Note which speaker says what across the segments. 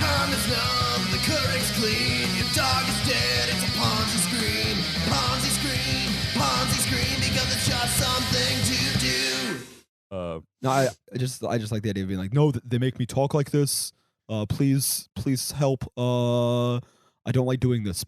Speaker 1: time is numb, the Keurig's clean. Your dog is dead, it's a Ponzi screen. Ponzi screen, Ponzi screen, because it's just something to do.
Speaker 2: No, I just like the idea of being like, no, they make me talk like this. Please help. I don't like doing this.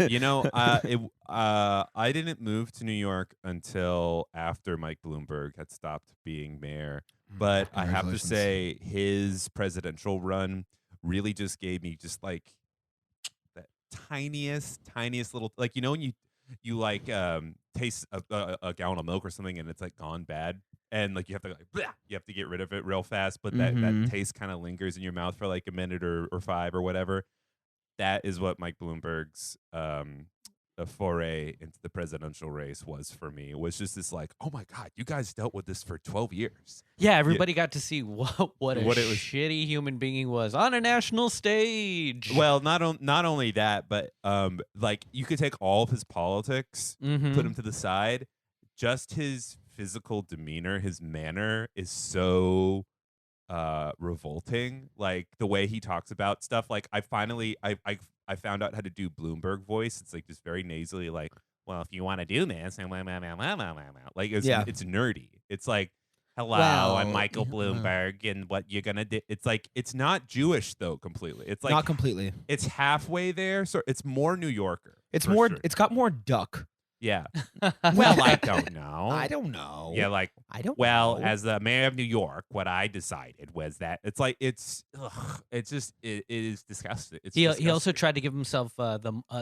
Speaker 3: You know, I didn't move to New York until after Mike Bloomberg had stopped being mayor. But I have to say, his presidential run really just gave me just like that tiniest little, like, you know, when you like taste a gallon of milk or something and it's like gone bad, and like you have to like bleh, you have to get rid of it real fast, but that taste kind of lingers in your mouth for like a minute or 5 or whatever. That is what Mike Bloomberg's a foray into the presidential race was for me. It was just this like, oh my God, you guys dealt with this for 12 years.
Speaker 4: Yeah, everybody got to see what a shitty human being he was on a national stage.
Speaker 3: Well, not only that, but like you could take all of his politics, put him to the side. Just his physical demeanor, his manner is so revolting. Like the way he talks about stuff. Like I found out how to do Bloomberg voice. It's like just very nasally, like, well, if you want to do this, and like it's nerdy. It's like, hello, I'm Michael Bloomberg, and what you're gonna do. It's like it's not Jewish though completely. It's like
Speaker 2: not completely.
Speaker 3: It's halfway there, so it's more New Yorker.
Speaker 2: It's more.
Speaker 3: Sure.
Speaker 2: It's got more duck.
Speaker 3: Yeah. Well, I don't know.
Speaker 2: I don't know.
Speaker 3: Yeah, like
Speaker 2: I don't.
Speaker 3: Well,
Speaker 2: know.
Speaker 3: as the mayor of New York, what I decided was that it's like it is disgusting.
Speaker 4: He also tried to give himself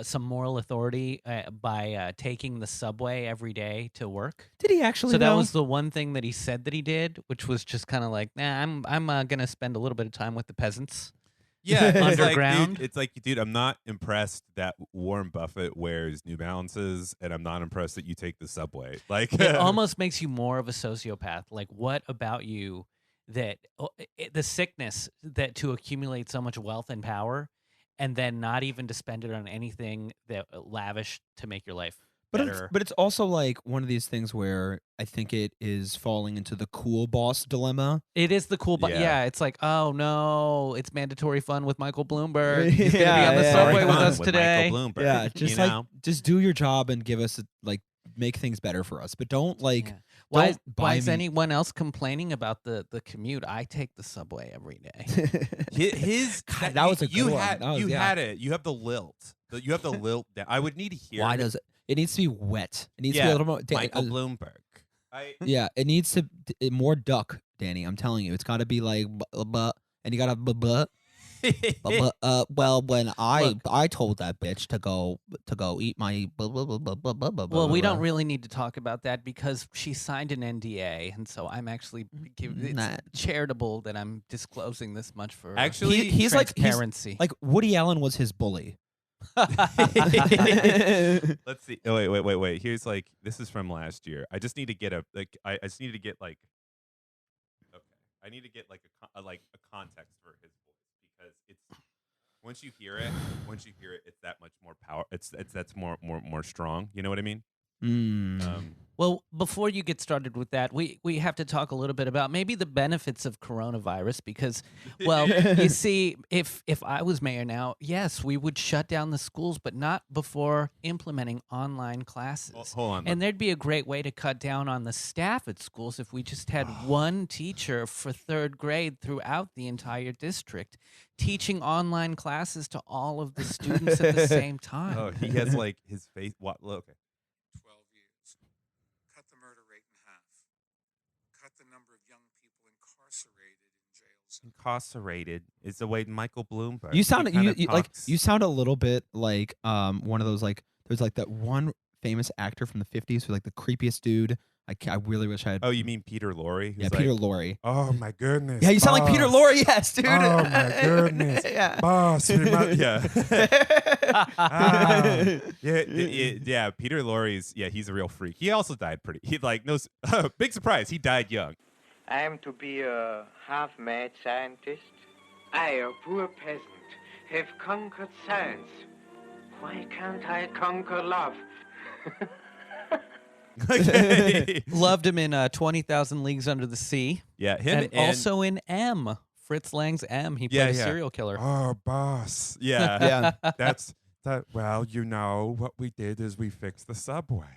Speaker 4: some moral authority by taking the subway every day to work.
Speaker 2: Did he actually?
Speaker 4: So that was the one thing that he said that he did, which was just kind of like, nah, I'm gonna spend a little bit of time with the peasants.
Speaker 3: Yeah,
Speaker 4: underground.
Speaker 3: It's like, dude, I'm not impressed that Warren Buffett wears New Balances, and I'm not impressed that you take the subway. Like,
Speaker 4: it almost makes you more of a sociopath. Like, what about you that the sickness that to accumulate so much wealth and power, and then not even to spend it on anything that lavish to make your life better?
Speaker 2: But it's also like one of these things where I think it is falling into the cool boss dilemma.
Speaker 4: It is the cool boss. Yeah, it's like, oh no, it's mandatory fun with Michael Bloomberg. He's gonna be on the subway with us today.
Speaker 3: Michael Bloomberg,
Speaker 2: yeah, just just do your job and give us like make things better for us. But don't like. Yeah.
Speaker 4: Why is anyone else complaining about the commute? I take the subway every day.
Speaker 2: That was a good one.
Speaker 3: You had it. You have the lilt. You have the lilt down. I would need to hear.
Speaker 2: Why does it? It needs to be wet. It needs to be a little more.
Speaker 3: Michael Bloomberg.
Speaker 2: Yeah, it needs to more duck, Danny. I'm telling you, it's got to be like, and you got to. Well, when I told that bitch to go eat my.
Speaker 4: Well, we don't really need to talk about that because she signed an NDA, and so I'm actually charitable that I'm disclosing this much for
Speaker 2: he's
Speaker 4: transparency.
Speaker 2: Like Woody Allen was his bully.
Speaker 3: Let's see. Oh, wait. Here's like this is from last year. I just need to get I just need to get like okay. I need to get like a context for his voice because it's once you hear it, it's that much more power. That's more strong. You know what I mean?
Speaker 4: Well, before you get started with that, we have to talk a little bit about maybe the benefits of coronavirus because, well, you see, if I was mayor now, yes, we would shut down the schools, but not before implementing online classes.
Speaker 3: Hold on.
Speaker 4: And there'd be a great way to cut down on the staff at schools if we just had one teacher for 3rd grade throughout the entire district teaching online classes to all of the students at the same time.
Speaker 3: Oh, he has like his face. What? Okay. Incarcerated is the way Michael Bloomberg.
Speaker 2: You sound a little bit like one of those like there's like that one famous actor from the 50s who's like the creepiest dude. I really wish I had.
Speaker 3: Oh, you mean Peter Lorre?
Speaker 2: Yeah, Peter Lorre.
Speaker 3: Oh my goodness.
Speaker 2: Yeah, you sound like Peter Lorre. Yes, dude.
Speaker 3: Oh my goodness.
Speaker 2: Yeah.
Speaker 3: Boss. Yeah. Yeah. Peter Lorre's. Yeah, he's a real freak. He also died pretty. He like no. Big surprise. He died young.
Speaker 5: I am to be a half-mad scientist. I, a poor peasant, have conquered science. Why can't I conquer love?
Speaker 3: Okay.
Speaker 4: Loved him in 20,000 Leagues Under the Sea.
Speaker 3: Yeah, him
Speaker 4: and also in M Fritz Lang's M. He
Speaker 3: Yeah,
Speaker 4: played a
Speaker 3: yeah.
Speaker 4: serial killer.
Speaker 3: Oh, boss. Yeah.
Speaker 2: Yeah.
Speaker 3: That's that. Well, what we did is we fixed the subway.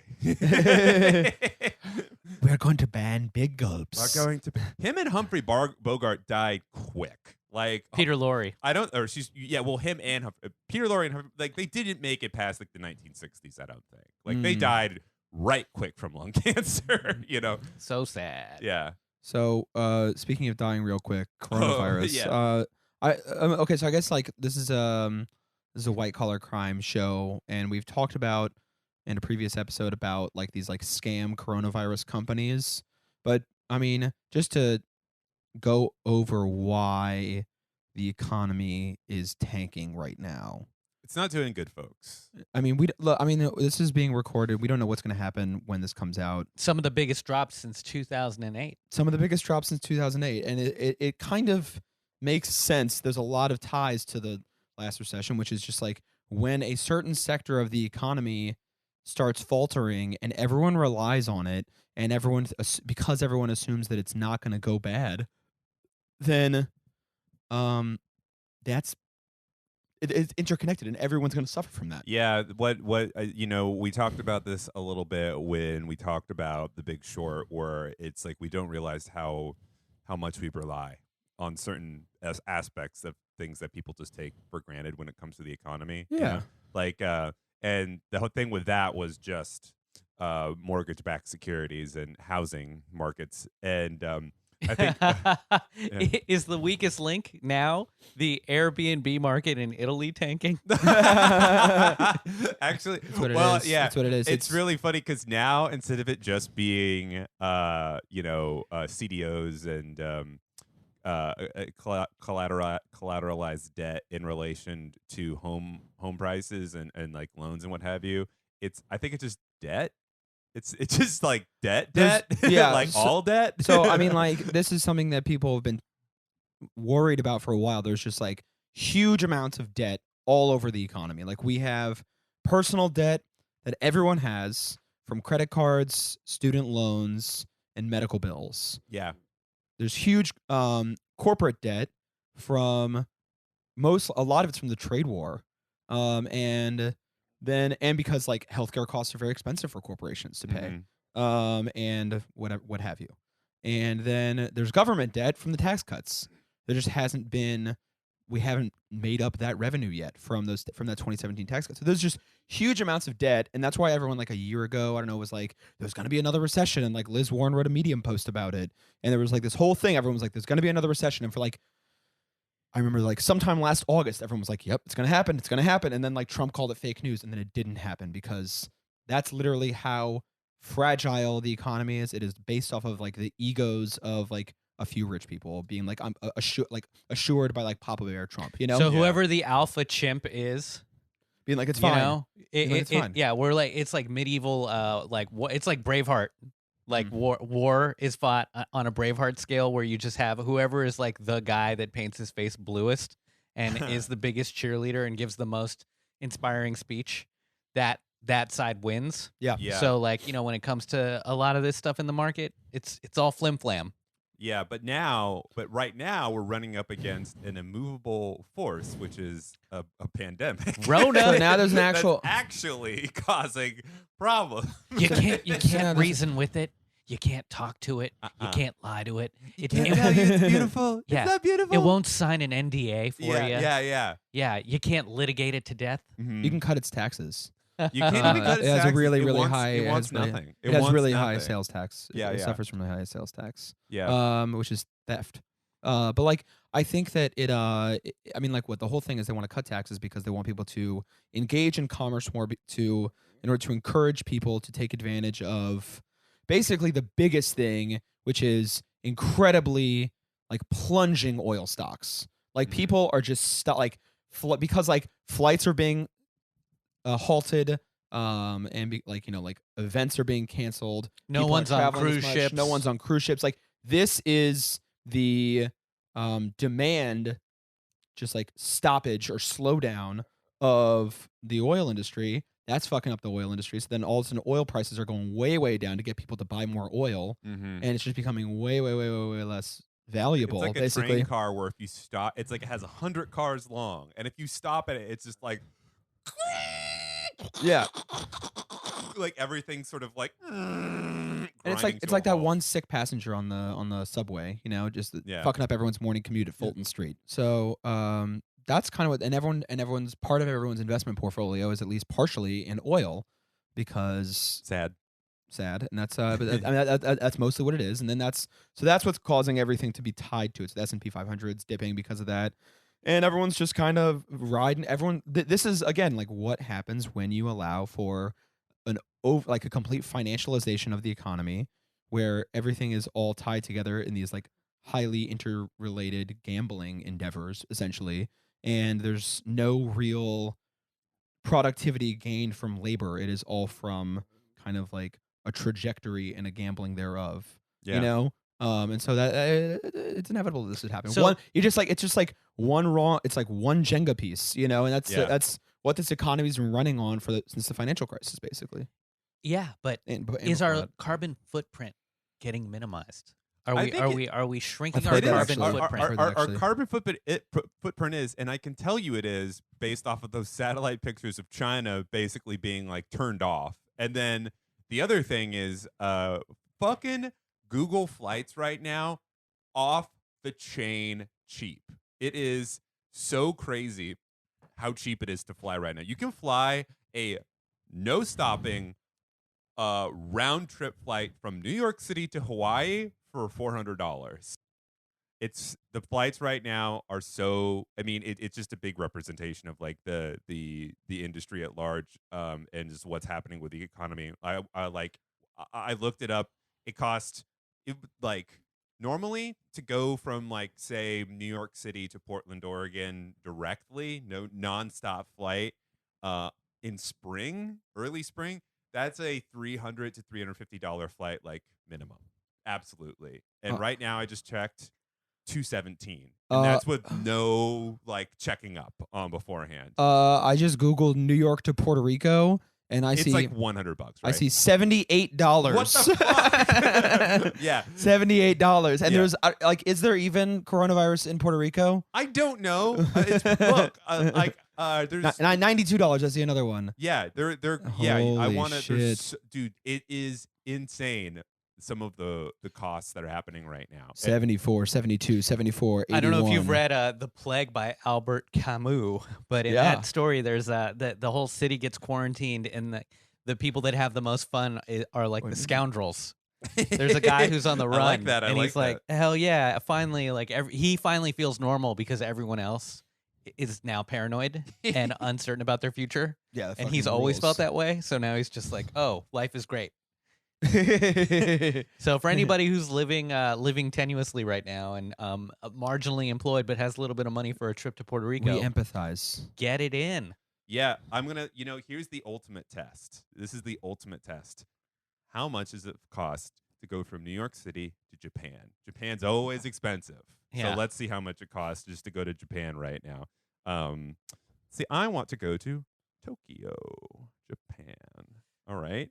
Speaker 2: We're going to ban big gulps.
Speaker 3: We're going to. Him and Humphrey Bogart died quick. Like
Speaker 4: Peter Lorre.
Speaker 3: Well, him and Peter Lorre and Humphrey, like they didn't make it past like the 1960s. I don't think. Like they died right quick from lung cancer.
Speaker 4: So sad.
Speaker 3: Yeah.
Speaker 2: So, speaking of dying real quick, coronavirus.
Speaker 3: yeah.
Speaker 2: Okay, so I guess like this is a white collar crime show, and we've talked about in a previous episode about like these like scam coronavirus companies. But I mean, just to go over why the economy is tanking right now.
Speaker 3: It's not doing good, folks.
Speaker 2: I mean, this is being recorded. We don't know what's going to happen when this comes out.
Speaker 4: Some of the biggest drops since 2008.
Speaker 2: Some of the biggest drops since 2008, and it kind of makes sense. There's a lot of ties to the last recession, which is just like when a certain sector of the economy starts faltering and everyone relies on it, and because everyone assumes that it's not going to go bad, then it's interconnected, and everyone's going to suffer from that.
Speaker 3: Yeah, we talked about this a little bit when we talked about The Big Short, where it's like we don't realize how much we rely on certain aspects of things that people just take for granted when it comes to the economy.
Speaker 2: Yeah.
Speaker 3: And the whole thing with that was just mortgage-backed securities and housing markets, and I think
Speaker 4: is the weakest link now the Airbnb market in Italy tanking?
Speaker 3: Actually,
Speaker 2: That's what it is.
Speaker 3: yeah,
Speaker 2: That's what it is.
Speaker 3: It's really funny because now instead of it just being CDOs and collateralized debt in relation to home prices and like loans and what have you, I think it's just debt. It's just like debt,
Speaker 2: yeah,
Speaker 3: like all debt.
Speaker 2: So I mean, like this is something that people have been worried about for a while. There's just like huge amounts of debt all over the economy. Like we have personal debt that everyone has, from credit cards, student loans, and medical bills.
Speaker 3: Yeah.
Speaker 2: There's huge corporate debt from a lot of it's from the trade war, and because like healthcare costs are very expensive for corporations to pay, and what have you, and then there's government debt from the tax cuts. There just we haven't made up that revenue yet from that 2017 tax cut. So there's just huge amounts of debt, and that's why everyone like a year ago, I don't know, was like there's going to be another recession, and like Liz Warren wrote a Medium post about it, and there was like this whole thing. Everyone was like, there's going to be another recession, and for like, I remember like sometime last August, everyone was like, yep, it's going to happen, and then like Trump called it fake news, and then it didn't happen because that's literally how fragile the economy is. It is based off of like the egos of like a few rich people being like, I'm assured by like Papa Bear Trump, you know?
Speaker 4: So whoever the alpha chimp is,
Speaker 2: being like, it's fine.
Speaker 4: It's
Speaker 2: fine.
Speaker 4: Yeah, we're like, it's like medieval, it's like Braveheart. Like war is fought on a Braveheart scale where you just have whoever is like the guy that paints his face bluest and is the biggest cheerleader and gives the most inspiring speech, that side wins.
Speaker 2: Yeah.
Speaker 4: So like, when it comes to a lot of this stuff in the market, it's all flim flam.
Speaker 3: Yeah, but right now we're running up against an immovable force, which is a pandemic.
Speaker 4: Rona.
Speaker 2: So now there's an actual
Speaker 3: that's actually causing problems.
Speaker 4: You can't reason with it. You can't talk to it. You can't lie to it.
Speaker 3: It can't tell you it's beautiful.
Speaker 4: Yeah.
Speaker 3: It's not beautiful.
Speaker 4: It won't sign an NDA for you.
Speaker 3: Yeah.
Speaker 4: Yeah, you can't litigate it to death.
Speaker 2: You can cut its taxes.
Speaker 3: You can't even cut its
Speaker 2: it has
Speaker 3: taxes.
Speaker 2: a really,
Speaker 3: It
Speaker 2: really
Speaker 3: wants-
Speaker 2: high.
Speaker 3: It wants
Speaker 2: really-
Speaker 3: nothing.
Speaker 2: It has
Speaker 3: wants
Speaker 2: really high
Speaker 3: nothing.
Speaker 2: sales tax. It suffers from the highest sales tax.
Speaker 3: Yeah.
Speaker 2: Which is theft. But like, I think that I mean, like, what the whole thing is, they want to cut taxes because they want people to engage in commerce more, in order to encourage people to take advantage of basically the biggest thing, which is incredibly like plunging oil stocks. Like people are just because like flights are being halted. And like events are being canceled.
Speaker 4: No one's on cruise ships.
Speaker 2: No one's on cruise ships. Like this is the demand, just like stoppage or slowdown of the oil industry. That's fucking up the oil industry. So then all of a sudden oil prices are going way, way down to get people to buy more oil. And it's just becoming way, way, way, way, way less valuable,
Speaker 3: It's like a
Speaker 2: basically.
Speaker 3: train car where if you stop, it's like it has 100 cars long, and if you stop at it, it's just like,
Speaker 2: Yeah.
Speaker 3: like everything's sort of like,
Speaker 2: And it's like that one sick passenger on the subway, just
Speaker 3: Yeah.
Speaker 2: fucking up everyone's morning commute at Fulton Street. So that's kind of what, and everyone's part of everyone's investment portfolio is at least partially in oil, because
Speaker 3: sad.
Speaker 2: and that's but that's mostly what it is. And then that's what's causing everything to be tied to it. So the S&P 500's dipping because of that, and everyone's just kind of riding. This is again like what happens when you allow for a complete financialization of the economy, where everything is all tied together in these like highly interrelated gambling endeavors, essentially, and there's no real productivity gained from labor. It is all from kind of like a trajectory and a gambling thereof.
Speaker 3: Yeah.
Speaker 2: And so that it's inevitable that this would happen.
Speaker 4: So-
Speaker 2: it's just like one wrong. It's like one Jenga piece, and that's what this economy's been running on since the financial crisis, basically.
Speaker 4: Yeah, but
Speaker 2: And
Speaker 4: is
Speaker 2: before
Speaker 4: our
Speaker 2: that.
Speaker 4: carbon footprint getting minimized? Are
Speaker 3: I
Speaker 4: we
Speaker 3: think
Speaker 4: are we shrinking
Speaker 2: I've
Speaker 4: our
Speaker 2: heard that
Speaker 4: carbon
Speaker 2: actually.
Speaker 4: footprint?
Speaker 2: I've heard that
Speaker 3: Our
Speaker 2: actually.
Speaker 3: carbon footprint is, and I can tell you it is, based off of those satellite pictures of China basically being like turned off. And then the other thing is, fucking Google flights right now, off the chain cheap. It is so crazy how cheap it is to fly right now. You can fly a no stopping round trip flight from New York City to Hawaii for $400. It's the flights right now are so. I mean, it's just a big representation of like the industry at large, and just what's happening with the economy. I looked it up. It cost like normally to go from like say New York City to Portland, Oregon directly, no nonstop flight, in spring, early spring. That's a $300 to $350 flight, like minimum, absolutely. And right now, I just checked. $217, and that's with no like checking up on beforehand.
Speaker 2: I just Googled New York to Puerto Rico, and
Speaker 3: It's like $100, right?
Speaker 2: I see $78.
Speaker 3: What the fuck? Yeah,
Speaker 2: $78. And
Speaker 3: Yeah.
Speaker 2: there's is there even coronavirus in Puerto Rico?
Speaker 3: I don't know. Look, there's
Speaker 2: $92. I see another one.
Speaker 3: yeah, they're yeah. I
Speaker 2: Holy
Speaker 3: want to,
Speaker 2: shit.
Speaker 3: dude. It is insane. Some of the costs that are happening right now.
Speaker 2: 74, 72, 74, 81.
Speaker 4: I don't know if you've read The Plague by Albert Camus, but in
Speaker 2: Yeah.
Speaker 4: that story, there's the whole city gets quarantined, and the people that have the most fun are like the scoundrels. There's a guy who's on the run,
Speaker 3: I like that.
Speaker 4: and he's like, "Hell yeah!" Finally, like he finally feels normal because everyone else is now paranoid and uncertain about their future,
Speaker 2: Yeah, the
Speaker 4: and he's
Speaker 2: fucking
Speaker 4: always
Speaker 2: rules.
Speaker 4: felt that way. So now he's just like, "Oh, life is great." So for anybody who's living tenuously right now and marginally employed but has a little bit of money for a trip to Puerto Rico,
Speaker 2: We empathize.
Speaker 4: get it in.
Speaker 3: yeah, I'm gonna. Here's the ultimate test. This is the ultimate test. How much does it cost to go from New York City to Japan? Japan's always expensive.
Speaker 4: Yeah.
Speaker 3: So let's see how much it costs just to go to Japan right now. See, I want to go to Tokyo, Japan. All right.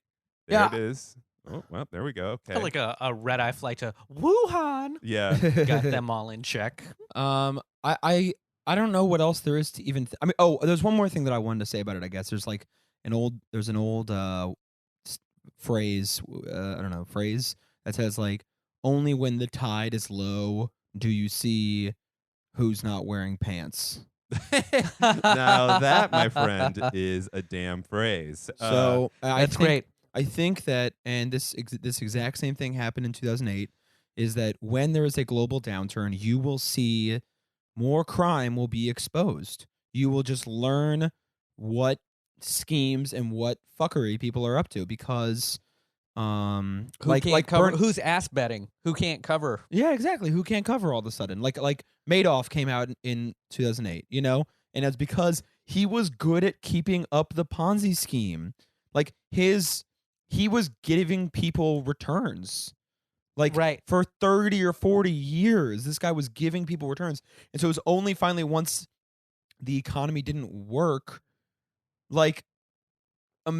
Speaker 3: There
Speaker 2: Yeah.
Speaker 3: it is. Oh, well, there we go. Okay.
Speaker 4: Like a red eye flight to Wuhan.
Speaker 3: Yeah.
Speaker 4: Got them all in check.
Speaker 2: I don't know what else there is to even. I mean, there's one more thing that I wanted to say about it. I guess there's like an old phrase. I don't know, phrase that says like, only when the tide is low do you see who's not wearing pants.
Speaker 3: Now that, my friend, is a damn phrase.
Speaker 2: So
Speaker 4: That's great.
Speaker 2: I think that, and this exact same thing happened in 2008, is that when there is a global downturn, you will see more crime will be exposed. You will just learn what schemes and what fuckery people are up to because,
Speaker 4: who's ass betting? Who can't cover?
Speaker 2: Yeah, exactly. Who can't cover all of a sudden? Like Madoff came out in 2008, and it's because he was good at keeping up the Ponzi scheme. Like he was giving people returns. Like
Speaker 4: Right.
Speaker 2: for 30 or 40 years, this guy was giving people returns. And so it was only finally once the economy didn't work, like I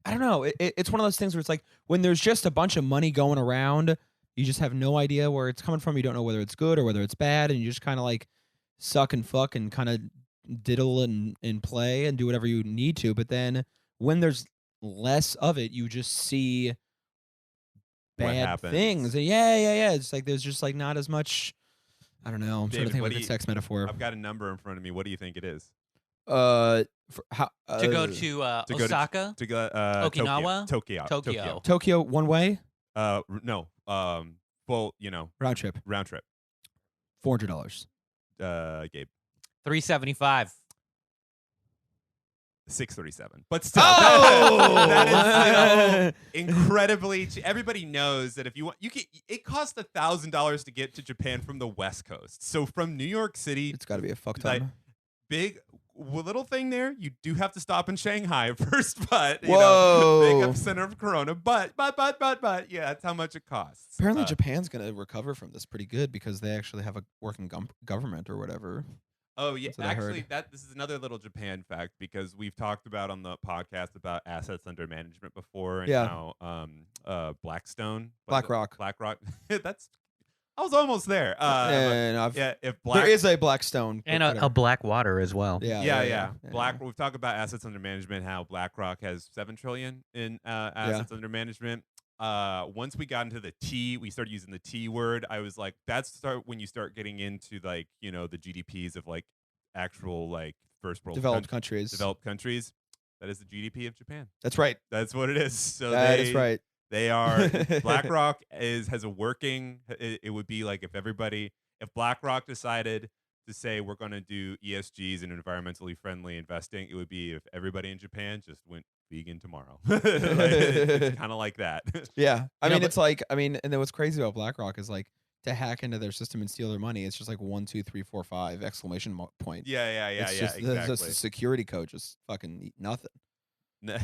Speaker 2: don't know. It's one of those things where it's like when there's just a bunch of money going around, You just have no idea where it's coming from. You don't know whether it's good or whether it's bad, and you just kind of like suck and fuck and kind of diddle and play and do whatever you need to. But then when there's less of it, you just see bad things. And yeah. It's like there's just like not as much. I don't know. I'm trying to think of a sex metaphor.
Speaker 3: I've got a number in front of me. What do you think it is?
Speaker 4: To go to Osaka,
Speaker 3: to go
Speaker 4: Okinawa,
Speaker 2: Tokyo one way.
Speaker 3: No. Well,
Speaker 2: Round trip. $400.
Speaker 3: Gabe.
Speaker 4: $375.
Speaker 3: $637. But still,
Speaker 2: Oh!
Speaker 3: that is incredibly cheap. Everybody knows that if you want, it costs $1,000 to get to Japan from the West Coast. So from New York City,
Speaker 2: it's got to be a fuck ton.
Speaker 3: Big little thing there. You do have to stop in Shanghai first, but big epicenter of Corona. But yeah, that's how much it costs.
Speaker 2: Apparently, Japan's gonna recover from this pretty good because they actually have a working government or whatever.
Speaker 3: Oh yeah, actually, this is another little Japan fact because we've talked about on the podcast about assets under management before, and how BlackRock. That's. I was almost there. If
Speaker 2: there is a Blackstone
Speaker 4: and a Blackwater as well.
Speaker 3: Yeah. We've talked about assets under management. How BlackRock has $7 trillion in assets under management. Once we got into the T, we started using the T word. I was like, when you start getting into like the GDPs of like actual like first world
Speaker 2: developed countries.
Speaker 3: That is the GDP of Japan.
Speaker 2: That's right.
Speaker 3: That's what it is. So
Speaker 2: that is right.
Speaker 3: They are BlackRock has a working. It would be like if BlackRock decided to say we're going to do ESGs and environmentally friendly investing, it would be if everybody in Japan just went vegan tomorrow. It's kind of like that.
Speaker 2: Yeah, and then what's crazy about BlackRock is like to hack into their system and steal their money. It's just like 1, 2, 3, 4, 5 exclamation point.
Speaker 3: Yeah.
Speaker 2: Exactly. Just a security code, just fucking nothing.
Speaker 3: Their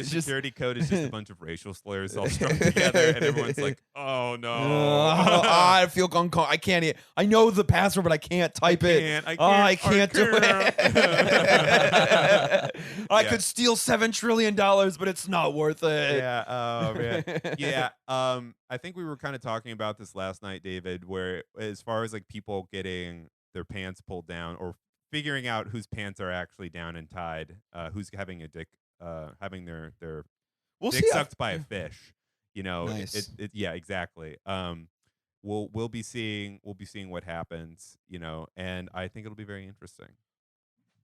Speaker 3: security code is just a bunch of racial slurs all strung together, and everyone's like, "Oh no,
Speaker 2: I feel uncomfortable. I can't. I know the password, but I can't type it. I can't do it. I could steal $7 trillion, but it's not worth it."
Speaker 3: Yeah. Oh man. Yeah. I think we were kind of talking about this last night, David, where as far as like people getting their pants pulled down or figuring out whose pants are actually down and tied, who's having a dick, having their dick sucked by a fish.
Speaker 2: Nice.
Speaker 3: Yeah, exactly. We'll be seeing what happens, and I think it'll be very interesting.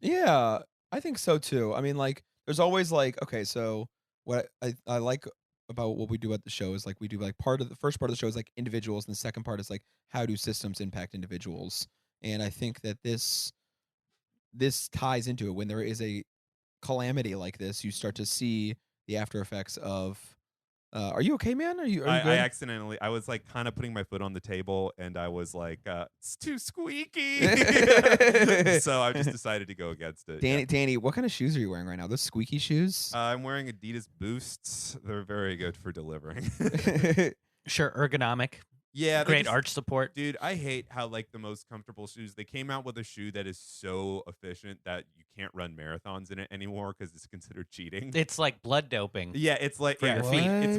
Speaker 2: Yeah, I think so too. I mean, like, there's always like, okay, so what I like about what we do at the show is like we do like the first part of the show is like individuals, and the second part is like how do systems impact individuals, and I think that this ties into it. When there is a calamity like this, you start to see the after effects of. Are you okay, man? Are you good?
Speaker 3: I was like kind of putting my foot on the table, and I was like, it's too squeaky. So I just decided to go against it.
Speaker 2: Danny, what kind of shoes are you wearing right now? Those squeaky shoes?
Speaker 3: I'm wearing Adidas Boosts. They're very good for delivering.
Speaker 4: Sure, ergonomic.
Speaker 3: Yeah,
Speaker 4: great arch support.
Speaker 3: Dude, I hate how like the most comfortable shoes, they came out with a shoe that is so efficient that you can't run marathons in it anymore because it's considered cheating.
Speaker 4: It's like blood doping.
Speaker 3: Yeah, it's like
Speaker 4: for your feet.
Speaker 3: It's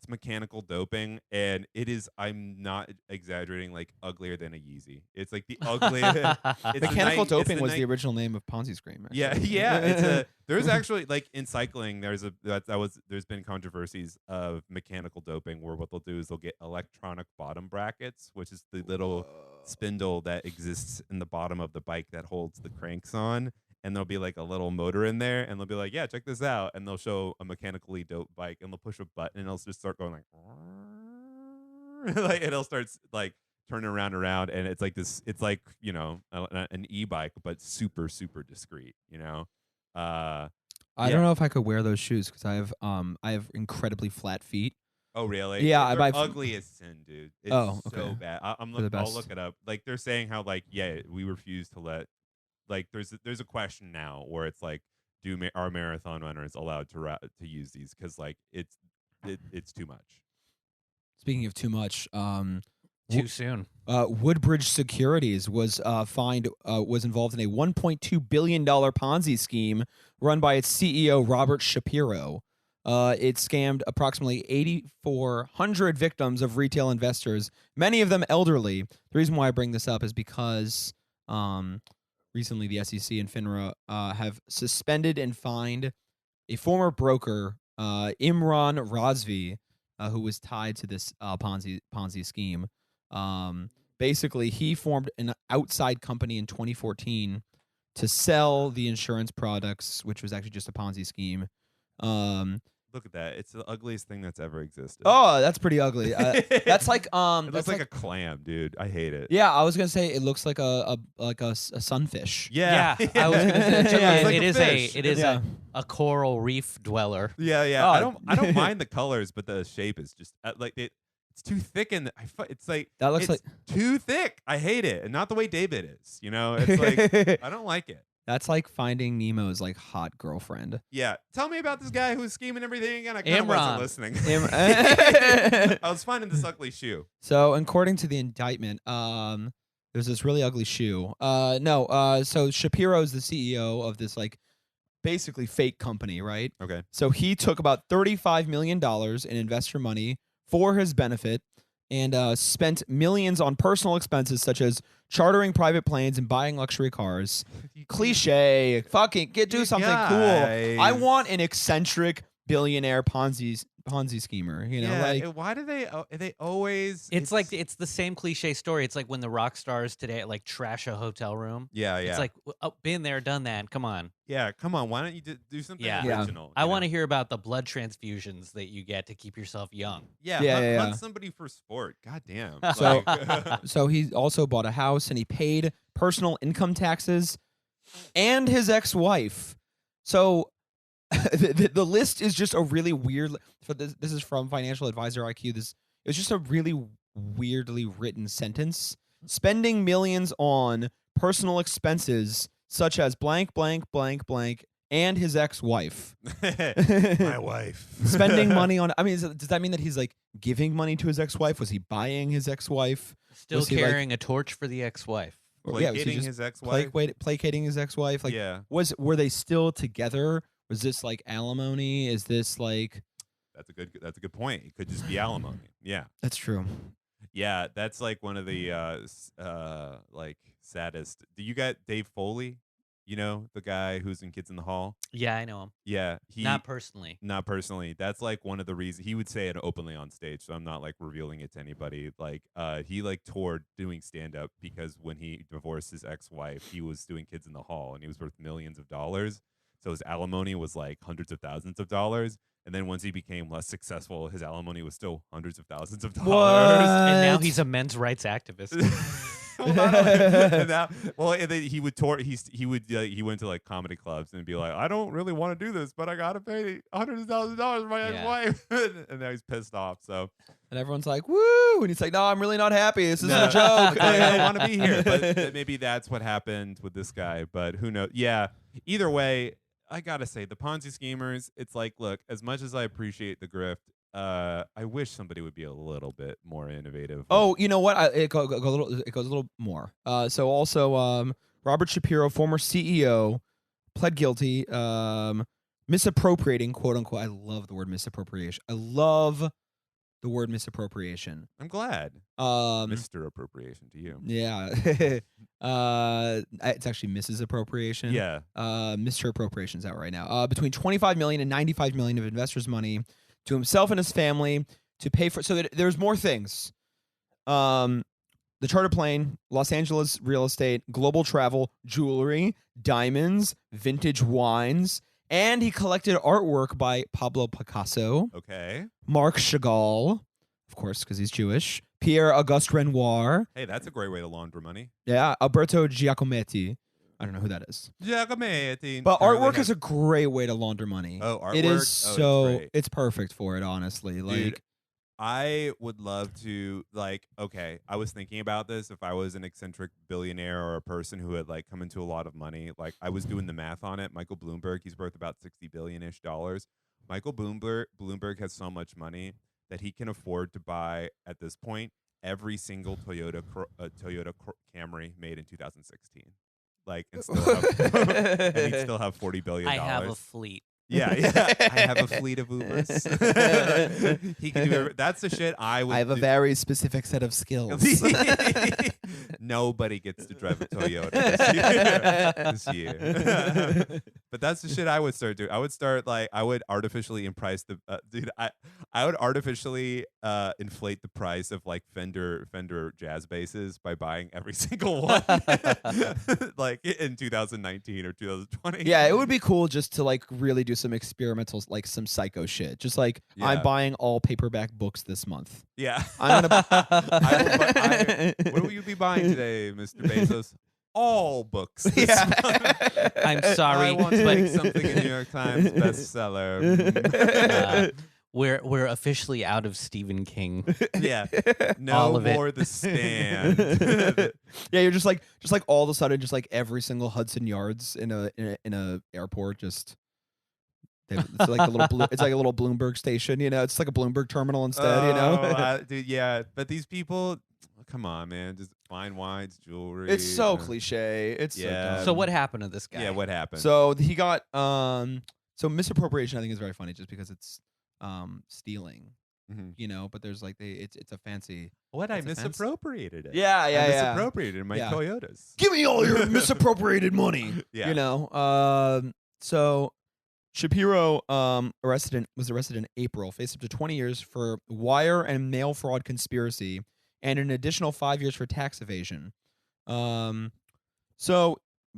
Speaker 3: mechanical doping, and it is, I'm not exaggerating, like uglier than a Yeezy. It's like the ugliest.
Speaker 2: Mechanical doping was the original name of Ponzi scheme.
Speaker 3: Actually. Yeah. There's actually like in cycling, there's been controversies of mechanical doping where what they'll do is they'll get electronic bottom brackets, which is the little spindle that exists in the bottom of the bike that holds the cranks on, and there'll be like a little motor in there, and they'll be like, yeah, check this out, and they'll show a mechanically doped bike, and they'll push a button, and it'll just start going like it'll start like turning around, and it's like this, it's like an e-bike but super discreet. I
Speaker 2: don't know if I could wear those shoes because I have incredibly flat feet.
Speaker 3: Oh really?
Speaker 2: Yeah,
Speaker 3: they're ugly as sin, dude. It's
Speaker 2: okay.
Speaker 3: so bad. I'll look it up. Like they're saying how like we refuse to let, like there's a question now where it's like, are marathon runners allowed to use these because like it's too much.
Speaker 2: Speaking of too much,
Speaker 4: too soon.
Speaker 2: Woodbridge Securities was involved in a $1.2 billion Ponzi scheme run by its CEO Robert Shapiro. It scammed approximately 8,400 victims of retail investors, many of them elderly. The reason why I bring this up is because recently the SEC and FINRA have suspended and fined a former broker, Imran Razvi, who was tied to this Ponzi scheme. Basically, he formed an outside company in 2014 to sell the insurance products, which was actually just a Ponzi scheme.
Speaker 3: Look at that. It's the ugliest thing that's ever existed.
Speaker 2: Oh, that's pretty ugly. That's like
Speaker 3: it looks like a clam, dude. I hate it.
Speaker 2: Yeah, I was gonna say it looks like a sunfish.
Speaker 3: Yeah.
Speaker 4: I was gonna say
Speaker 3: Like
Speaker 4: it is a coral reef dweller.
Speaker 3: Yeah, yeah.
Speaker 2: Oh.
Speaker 3: I don't mind the colors, but the shape is just like it's too thick and it's like
Speaker 2: That looks
Speaker 3: it's too thick. I hate it, and not the way David is. You know, it's like I don't like it.
Speaker 2: That's like Finding Nemo's like hot girlfriend.
Speaker 3: Yeah, tell me about this guy who's scheming everything again. I kind of wasn't listening. I was finding this ugly shoe.
Speaker 2: So, according to the indictment, there's this really ugly shoe. So Shapiro's the CEO of this like basically fake company, right?
Speaker 3: Okay.
Speaker 2: So he took about $35 million in investor money for his benefit and spent millions on personal expenses such as chartering private planes and buying luxury cars. Cliche. Fucking do something cool. I want an eccentric billionaire Ponzi schemer. You know, like
Speaker 3: why do they always?
Speaker 4: It's like it's the same cliche story. It's like when the rock stars today like trash a hotel room.
Speaker 3: Yeah.
Speaker 4: It's like been there, done that. Come on.
Speaker 3: Yeah, come on. Why don't you do something original?
Speaker 4: I want to hear about the blood transfusions that you get to keep yourself young.
Speaker 3: Hunt somebody for sport. God damn.
Speaker 2: So, so he also bought a house and he paid personal income taxes and his ex-wife. So the list is just a really weird. This is from Financial Advisor IQ. It's just a really weirdly written sentence. Spending millions on personal expenses such as blank, blank, blank, blank, and his ex-wife.
Speaker 3: My wife.
Speaker 2: Spending money on. I mean, does that mean that he's like giving money to his ex-wife? Was he buying his ex-wife?
Speaker 4: Still carrying a torch for the ex-wife.
Speaker 3: Placating his ex-wife.
Speaker 2: Placating his ex-wife. Like, were they still together? Was this like alimony? Is this like?
Speaker 3: That's a good point. It could just be alimony. Yeah,
Speaker 2: that's true.
Speaker 3: Yeah, that's like one of the like saddest. Do you got Dave Foley? You know, the guy who's in Kids in the Hall?
Speaker 4: Yeah, I know him.
Speaker 3: Yeah.
Speaker 4: Not personally.
Speaker 3: Not personally. That's like one of the reasons he would say it openly on stage, so I'm not like revealing it to anybody. Like he like toured doing stand up because when he divorced his ex-wife, he was doing Kids in the Hall and he was worth millions of dollars. So his alimony was like hundreds of thousands of dollars. And then once he became less successful, his alimony was still hundreds of thousands of dollars.
Speaker 2: What?
Speaker 4: And now he's a men's rights activist.
Speaker 3: And then he would tour. He went to like comedy clubs and be like, I don't really want to do this, but I gotta pay hundreds of thousands of dollars for my ex-wife. And now he's pissed off. So
Speaker 2: and everyone's like, woo! And he's like, no, I'm really not happy. This isn't a joke.
Speaker 3: I don't want to be here. But maybe that's what happened with this guy. But who knows? Yeah. Either way, I gotta say, the Ponzi schemers, it's like, look, as much as I appreciate the grift, I wish somebody would be a little bit more innovative.
Speaker 2: Oh, you know what? It goes a little more. So also, Robert Shapiro, former CEO, pled guilty, misappropriating, quote unquote. I love the word misappropriation. I love the word misappropriation.
Speaker 3: I'm glad. Mr. Appropriation to you.
Speaker 2: Yeah. It's actually Mrs. Appropriation.
Speaker 3: Yeah.
Speaker 2: Mr. Appropriation's out right now. Between $25 million and $95 million of investors' money to himself and his family to pay for. So that there's more things. The charter plane, Los Angeles real estate, global travel, jewelry, diamonds, vintage wines, and he collected artwork by Pablo Picasso.
Speaker 3: Okay.
Speaker 2: Marc Chagall, of course, because he's Jewish. Pierre-Auguste Renoir.
Speaker 3: Hey, that's a great way to launder money.
Speaker 2: Yeah, Alberto Giacometti. I don't know who that is.
Speaker 3: Giacometti.
Speaker 2: But artwork is a great way to launder money.
Speaker 3: Oh, artwork?
Speaker 2: It is so...
Speaker 3: It's
Speaker 2: perfect for it, honestly. Like,
Speaker 3: dude, I would love to, like, okay, I was thinking about this. If I was an eccentric billionaire or a person who had, like, come into a lot of money, like, I was doing the math on it. Michael Bloomberg, he's worth about $60 billion-ish. Michael Bloomberg has so much money that he can afford to buy, at this point, every single Toyota Camry made in 2016. Like, and, and he'd still have $40 billion.
Speaker 4: I have a fleet.
Speaker 3: Yeah. I have a fleet of Ubers. He can do that's the shit I would
Speaker 2: I have a
Speaker 3: do.
Speaker 2: very specific set of skills.
Speaker 3: Nobody gets to drive a Toyota this year. But that's the shit I would start doing. I would start I would artificially price the I would artificially inflate the price of Fender jazz basses by buying every single one like in 2019 or 2020.
Speaker 2: Yeah, it would be cool just to like really do some experimental, like some psycho shit. Just like I'm buying all paperback books this month.
Speaker 3: Yeah.
Speaker 2: I'm gonna.
Speaker 3: What will you be buying today, Mr. Bezos? All books. This month.
Speaker 4: I'm sorry,
Speaker 3: I want to
Speaker 4: but
Speaker 3: make something a New York Times bestseller.
Speaker 4: we're officially out of Stephen King.
Speaker 3: Yeah. No
Speaker 4: All of it.
Speaker 3: more The Stand.
Speaker 2: Yeah, you're just like all of a sudden, just like every single Hudson Yards in a airport, just it's like it's like a little Bloomberg station, you know. It's like a Bloomberg terminal instead, you know.
Speaker 3: Dude, yeah, but these people, come on, man, just fine wines, jewelry.
Speaker 2: It's so cliche. It's so dumb.
Speaker 4: So what happened to this guy?
Speaker 3: Yeah, what happened?
Speaker 2: So he got so misappropriation. I think is very funny, just because it's stealing, you know. But there's like it's a fancy.
Speaker 3: What I misappropriated it.
Speaker 2: Yeah,
Speaker 3: I misappropriated my Toyotas.
Speaker 2: Give me all your misappropriated money.
Speaker 3: Yeah.
Speaker 2: You know. So Shapiro was arrested in April, faced up to 20 years for wire and mail fraud conspiracy, and an additional 5 years for tax evasion. But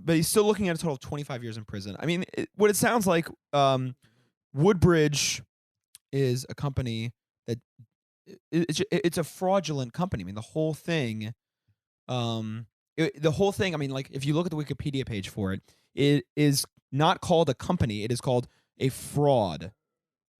Speaker 2: he's still looking at a total of 25 years in prison. I mean, what it sounds like, Woodbridge is a company that it's a fraudulent company. I mean, the whole thing. I mean, like if you look at the Wikipedia page for it, it is not called a company. It is called a fraud.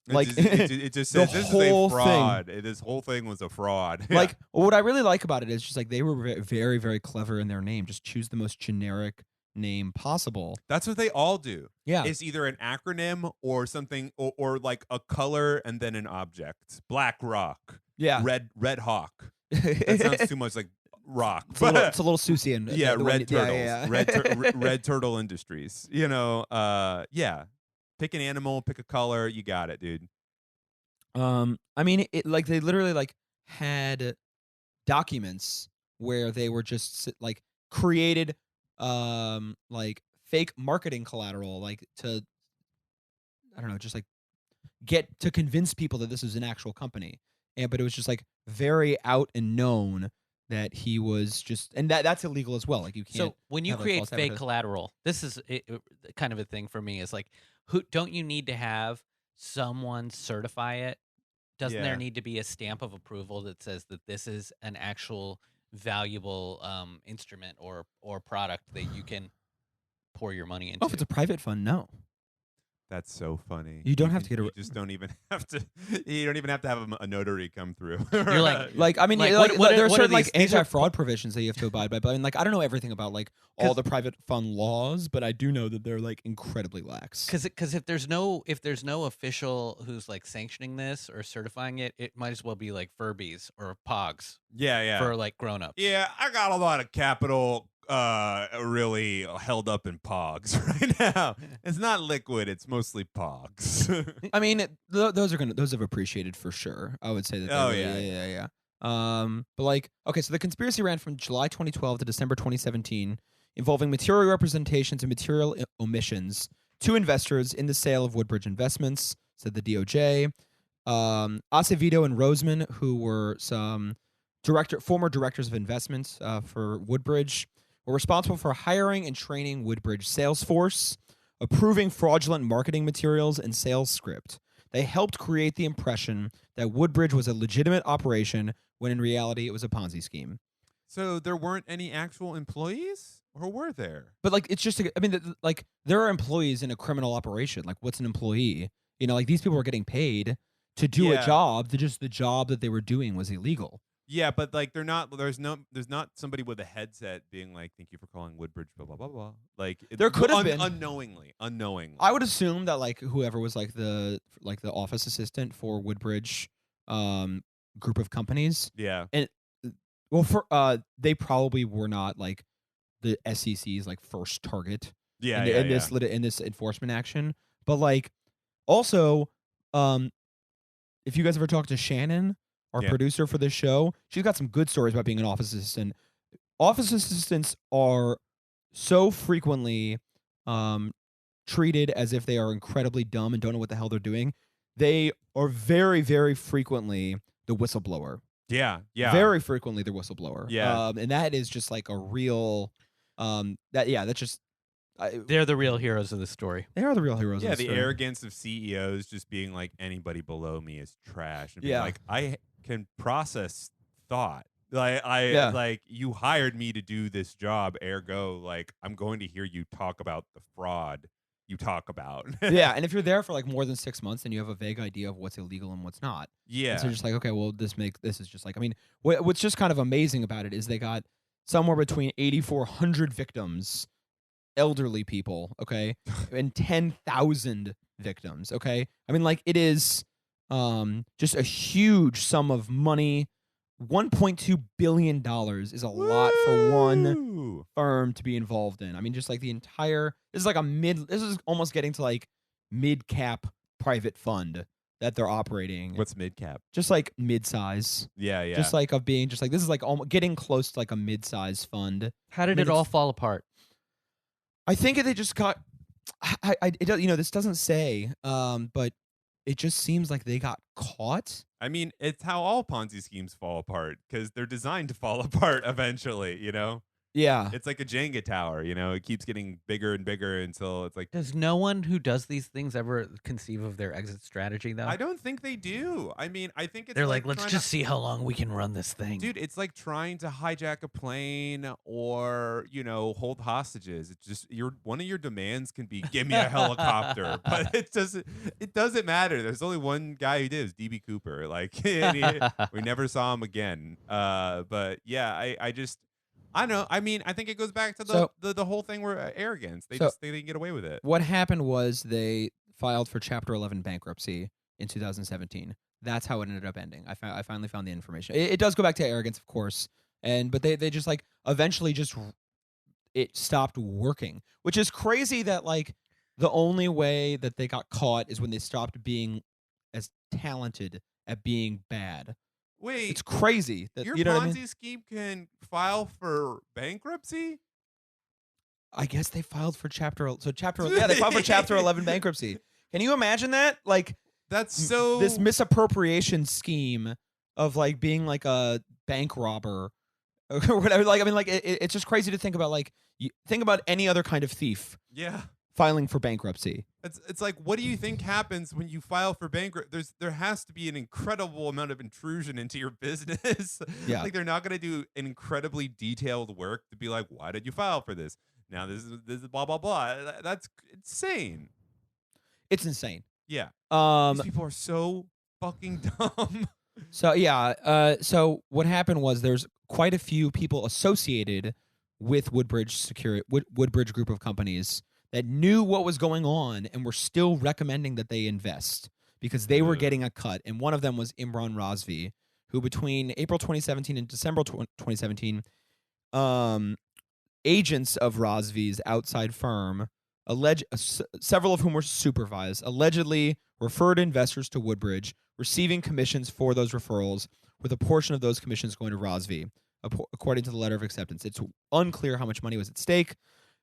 Speaker 2: Like
Speaker 3: it just says this is a fraud. This whole thing was a fraud.
Speaker 2: Like what I really like about it is just like they were very, very clever in their name. Just choose the most generic name possible.
Speaker 3: That's what they all do.
Speaker 2: Yeah,
Speaker 3: it's either an acronym or something, or like a color and then an object. Black Rock.
Speaker 2: Yeah,
Speaker 3: Red Hawk. That sounds too much like rock.
Speaker 2: It's a little Seussian.
Speaker 3: Yeah, Red Turtles.
Speaker 2: Yeah.
Speaker 3: Red Turtle Industries. You know, yeah. Pick an animal, pick a color, you got it, dude.
Speaker 2: I mean, it like they literally like had documents where they were just like created like fake marketing collateral, like to I don't know, just like get to convince people that this is an actual company. But it was just like very out and known that he was just, and that's illegal as well. Like you can't.
Speaker 4: So when you create fake collateral, this is kind of a thing for me. Is like, don't you need to have someone certify it? Doesn't there need to be a stamp of approval that says that this is an actual valuable instrument or product that you can pour your money into?
Speaker 2: Oh, if it's a private fund, no.
Speaker 3: That's so funny.
Speaker 2: You don't have to get
Speaker 3: You just don't even have to. You don't even have to have a notary come through.
Speaker 4: You're like
Speaker 2: I mean,
Speaker 4: like,
Speaker 2: like,
Speaker 4: what
Speaker 2: there are
Speaker 4: are
Speaker 2: certain like
Speaker 4: these?
Speaker 2: anti-fraud provisions that you have to abide by. But I mean, like I don't know everything about like all the private fund laws, but I do know that they're like incredibly lax.
Speaker 4: Because if there's no official who's like sanctioning this or certifying it, it might as well be like Furbies or Pogs.
Speaker 3: Yeah.
Speaker 4: For like grown-ups.
Speaker 3: Yeah, I got a lot of capital really held up in Pogs right now. It's not liquid, it's mostly Pogs.
Speaker 2: I mean, those have appreciated for sure. I would say that. Yeah. But like, okay, so the conspiracy ran from July 2012 to December 2017, involving material representations and material omissions to investors in the sale of Woodbridge investments, said the DOJ. Acevedo and Roseman, who were some former directors of investments for Woodbridge, were responsible for hiring and training Woodbridge sales force, approving fraudulent marketing materials and sales script. They helped create the impression that Woodbridge was a legitimate operation when in reality it was a Ponzi scheme.
Speaker 3: So there weren't any actual employees, or were there?
Speaker 2: But like, it's just, I mean, like there are employees in a criminal operation. Like, what's an employee? You know, like these people were getting paid to do a job. Just the job that they were doing was illegal. Yeah,
Speaker 3: but like they're not. There's not somebody with a headset being like, "Thank you for calling Woodbridge." Blah blah blah blah. Like
Speaker 2: there could have been
Speaker 3: unknowingly.
Speaker 2: I would assume that like whoever was like the office assistant for Woodbridge, group of companies.
Speaker 3: Yeah.
Speaker 2: And well, for they probably were not like the SEC's like first target.
Speaker 3: Yeah.
Speaker 2: In this enforcement action, but like Also, if you guys ever talk to Shannon, our
Speaker 3: Yeah.
Speaker 2: producer for this show, she's got some good stories about being an office assistant. Office assistants are so frequently treated as if they are incredibly dumb and don't know what the hell they're doing. They are very, very frequently the whistleblower.
Speaker 3: Yeah.
Speaker 2: Very frequently the whistleblower.
Speaker 3: Yeah.
Speaker 2: And that is just like a real that's just
Speaker 4: They're the real heroes of the story.
Speaker 2: they are the real heroes.
Speaker 3: Yeah,
Speaker 2: of
Speaker 3: the
Speaker 2: story.
Speaker 3: arrogance of CEOs just being like, anybody below me is trash, and being
Speaker 2: Yeah.
Speaker 3: like, I can process thought. Like
Speaker 2: Yeah.
Speaker 3: like you hired me to do this job, ergo, like I'm going to hear you talk about the fraud you talk about.
Speaker 2: Yeah, and if you're there for like more than 6 months, then you have a vague idea of what's illegal and what's not.
Speaker 3: Yeah.
Speaker 2: And so you're just like, okay, well, this is just like, I mean, what's just kind of amazing about it is they got somewhere between 8,400 victims, elderly people, okay, and 10,000 victims, okay. I mean, like, it is just a huge sum of money. $1.2 billion is a lot for one
Speaker 3: Woo!
Speaker 2: firm to be involved in. I mean, just like the entire, this is almost getting to like mid-cap private fund that they're operating.
Speaker 3: What's mid cap?
Speaker 2: Just like mid-size.
Speaker 3: Yeah.
Speaker 2: Just like of being just like, this is like almost getting close to like a mid-size fund.
Speaker 4: How did
Speaker 2: I mean,
Speaker 4: it all
Speaker 2: it's-
Speaker 4: fall apart?
Speaker 2: I think they just got, it does, this doesn't say, but it just seems like they got caught.
Speaker 3: I mean, it's how all Ponzi schemes fall apart because they're designed to fall apart eventually, you know?
Speaker 2: Yeah.
Speaker 3: It's like a Jenga tower, you know? It keeps getting bigger and bigger until it's like,
Speaker 4: Does no one who does these things ever conceive of their exit strategy, though?
Speaker 3: I don't think they do. I mean, I think it's
Speaker 4: They're like, let's
Speaker 3: trying
Speaker 4: just see how long we can run this thing.
Speaker 3: Dude, it's like trying to hijack a plane or, hold hostages. It's just one of your demands can be give me a helicopter, but it doesn't matter. There's only one guy who did, it was DB Cooper. Like we never saw him again. But yeah, I don't know. I mean, I think it goes back to the whole thing where arrogance. They didn't get away with it.
Speaker 2: What happened was they filed for Chapter 11 bankruptcy in 2017. That's how it ended up ending. I finally found the information. It does go back to arrogance, of course, but they just like eventually just it stopped working, which is crazy. That like the only way that they got caught is when they stopped being as talented at being bad.
Speaker 3: Wait,
Speaker 2: It's crazy that
Speaker 3: your
Speaker 2: you know
Speaker 3: Ponzi
Speaker 2: what I mean?
Speaker 3: scheme can file for bankruptcy?
Speaker 2: I guess they filed for they filed for Chapter 11 bankruptcy. Can you imagine that? Like
Speaker 3: That's so
Speaker 2: this misappropriation scheme of like being like a bank robber or whatever. Like I mean, like it's just crazy to think about. Like think about any other kind of thief
Speaker 3: yeah.
Speaker 2: filing for bankruptcy.
Speaker 3: It's like, what do you think happens when you file for bankruptcy? There has to be an incredible amount of intrusion into your business.
Speaker 2: Yeah.
Speaker 3: Like they're not going to do incredibly detailed work to be like, why did you file for this? Now this is blah blah blah. That's insane.
Speaker 2: It's insane.
Speaker 3: Yeah.
Speaker 2: Um.
Speaker 3: These people are so fucking dumb.
Speaker 2: So yeah. So what happened was there's quite a few people associated with Woodbridge Woodbridge group of companies that knew what was going on and were still recommending that they invest because they were getting a cut. And one of them was Imran Razvi, who between April 2017 and December 2017, agents of Razvi's outside firm, several of whom were supervised, allegedly referred investors to Woodbridge, receiving commissions for those referrals, with a portion of those commissions going to Razvi, according to the letter of acceptance. It's unclear how much money was at stake.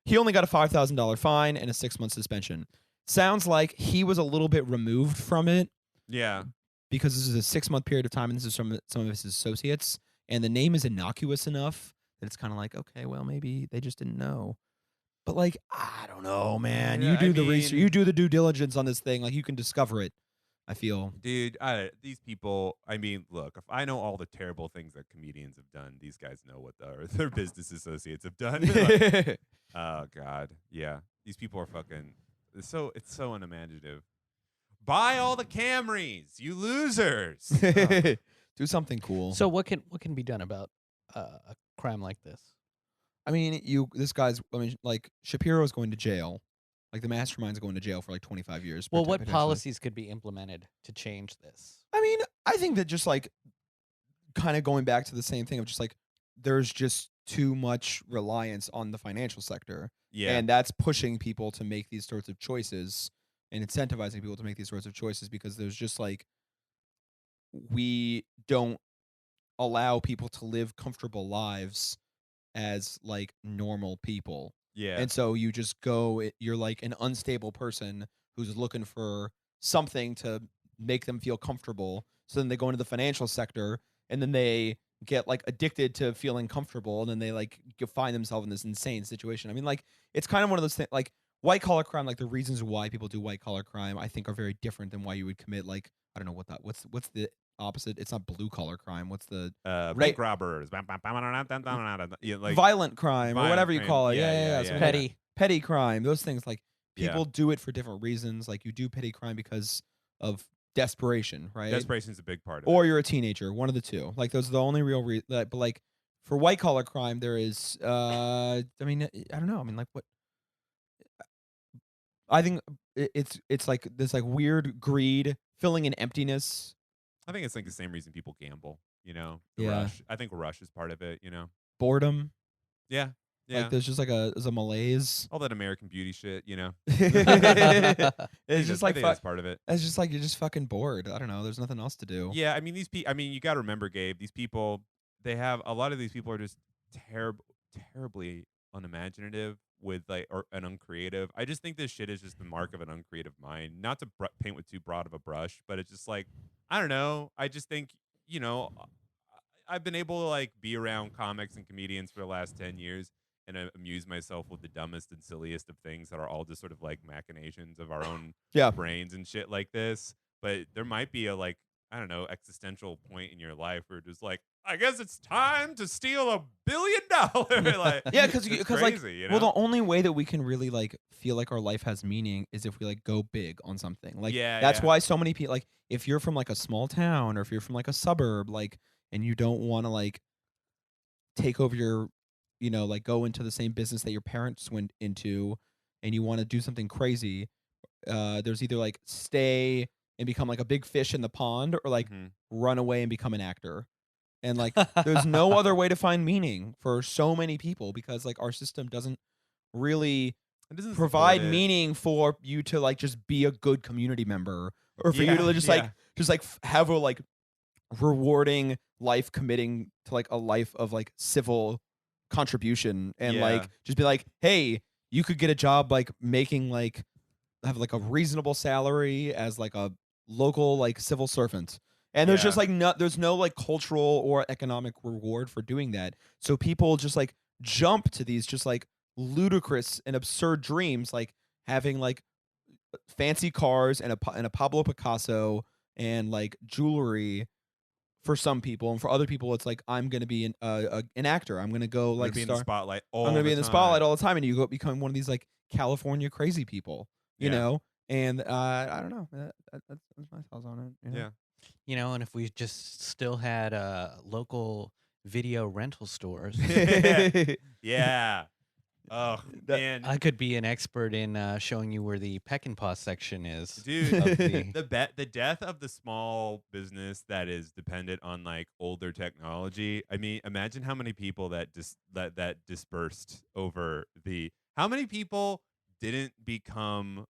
Speaker 2: He only got a $5,000 fine and a 6-month suspension. Sounds like he was a little bit removed from it
Speaker 3: Yeah.
Speaker 2: because this is a 6-month period of time and this is from some of his associates. And the name is innocuous enough that it's kind of like, okay, well, maybe they just didn't know. But like, I don't know, man.
Speaker 3: Yeah,
Speaker 2: You do
Speaker 3: I
Speaker 2: the research,
Speaker 3: mean-
Speaker 2: you do the due diligence on this thing. Like you can discover it, I feel.
Speaker 3: Dude, these people, I mean, look, if I know all the terrible things that comedians have done, these guys know what their business associates have done. Like, oh, God. Yeah. These people are fucking, it's so unimaginative. Buy all the Camrys, you losers. Oh.
Speaker 2: Do something cool.
Speaker 4: So what can be done about a crime like this?
Speaker 2: I mean, like Shapiro's going to jail. Like the mastermind's going to jail for like 25 years.
Speaker 4: Well, what
Speaker 2: potentially.
Speaker 4: policies could be implemented to change this?
Speaker 2: I mean, I think that just like kind of going back to the same thing of just like there's just too much reliance on the financial sector.
Speaker 3: Yeah.
Speaker 2: And that's pushing people to make these sorts of choices and incentivizing people to make these sorts of choices, because there's just like, we don't allow people to live comfortable lives as like normal people.
Speaker 3: Yeah.
Speaker 2: And so you just go, you're like an unstable person who's looking for something to make them feel comfortable. So then they go into the financial sector, and then they get like addicted to feeling comfortable, and then they like find themselves in this insane situation. I mean, like, it's kind of one of those things, like white collar crime, like the reasons why people do white collar crime, I think are very different than why you would commit, like, I don't know what that, what's the opposite? It's not blue collar crime. What's the
Speaker 3: bank robbers? Yeah, like
Speaker 2: violent crime or
Speaker 3: violent
Speaker 2: whatever you
Speaker 3: crime.
Speaker 2: call it.
Speaker 3: Yeah,
Speaker 2: So petty crime. Those things, like, people do it for different reasons. Like, you do petty crime because of desperation, right?
Speaker 3: Desperation's a big part of
Speaker 2: or
Speaker 3: it.
Speaker 2: you're a teenager. One of the two. Like, those are the only real but like, for white collar crime, there is I mean, I don't know. I mean, like, what, I think it's like this like weird greed filling an emptiness.
Speaker 3: I think it's like the same reason people gamble, you know?
Speaker 2: Yeah.
Speaker 3: Rush. I think rush is part of it, you know?
Speaker 2: Boredom.
Speaker 3: Yeah. Yeah.
Speaker 2: Like, there's just like there's a malaise.
Speaker 3: all that American Beauty shit, you know?
Speaker 2: It's just like,
Speaker 3: that's part of it.
Speaker 2: it's just like, you're just fucking bored. I don't know. There's nothing else to do.
Speaker 3: Yeah, I mean, you got to remember, Gabe, these people, a lot of these people are just terribly unimaginative and uncreative. I just think this shit is just the mark of an uncreative mind. Not to paint with too broad of a brush, but it's just like, I don't know. I just think, you know, I've been able to like be around comics and comedians for the last 10 years and amuse myself with the dumbest and silliest of things that are all just sort of like machinations of our own brains and shit like this. But there might be a like, I don't know, existential point in your life where just like, I guess it's time to steal $1 billion. Like,
Speaker 2: yeah, because like,
Speaker 3: you know?
Speaker 2: well, the only way that we can really like feel like our life has meaning is if we like go big on something. Like, that's why so many people, like, if you're from like a small town, or if you're from like a suburb, like, and you don't want to like take over your, you know, like go into the same business that your parents went into, and you want to do something crazy, there's either like stay and become like a big fish in the pond, or like run away and become an actor. And like, there's no other way to find meaning for so many people, because like our system doesn't really provide meaning for you to like just be a good community member, or for you to just like have a like rewarding life, committing to like a life of like civil contribution, and like just be like, hey, you could get a job like making like have like a reasonable salary as like a local like civil servant. And there's just like there's no like cultural or economic reward for doing that. So people just like jump to these just like ludicrous and absurd dreams, like having like fancy cars and a Pablo Picasso and like jewelry for some people, and for other people it's like, I'm gonna be an actor. I'm gonna go like
Speaker 3: be in the spotlight.
Speaker 2: I'm gonna be in the spotlight all the time, and you go become one of these like California crazy people, you know. And I don't know. That's my thoughts on it. You know?
Speaker 3: Yeah.
Speaker 4: You know, and if we just still had local video rental stores,
Speaker 3: yeah. Oh man,
Speaker 4: I could be an expert in showing you where the Peckinpah section is,
Speaker 3: dude. The death of the small business that is dependent on like older technology. I mean, imagine how many people that dispersed over the. How many people didn't become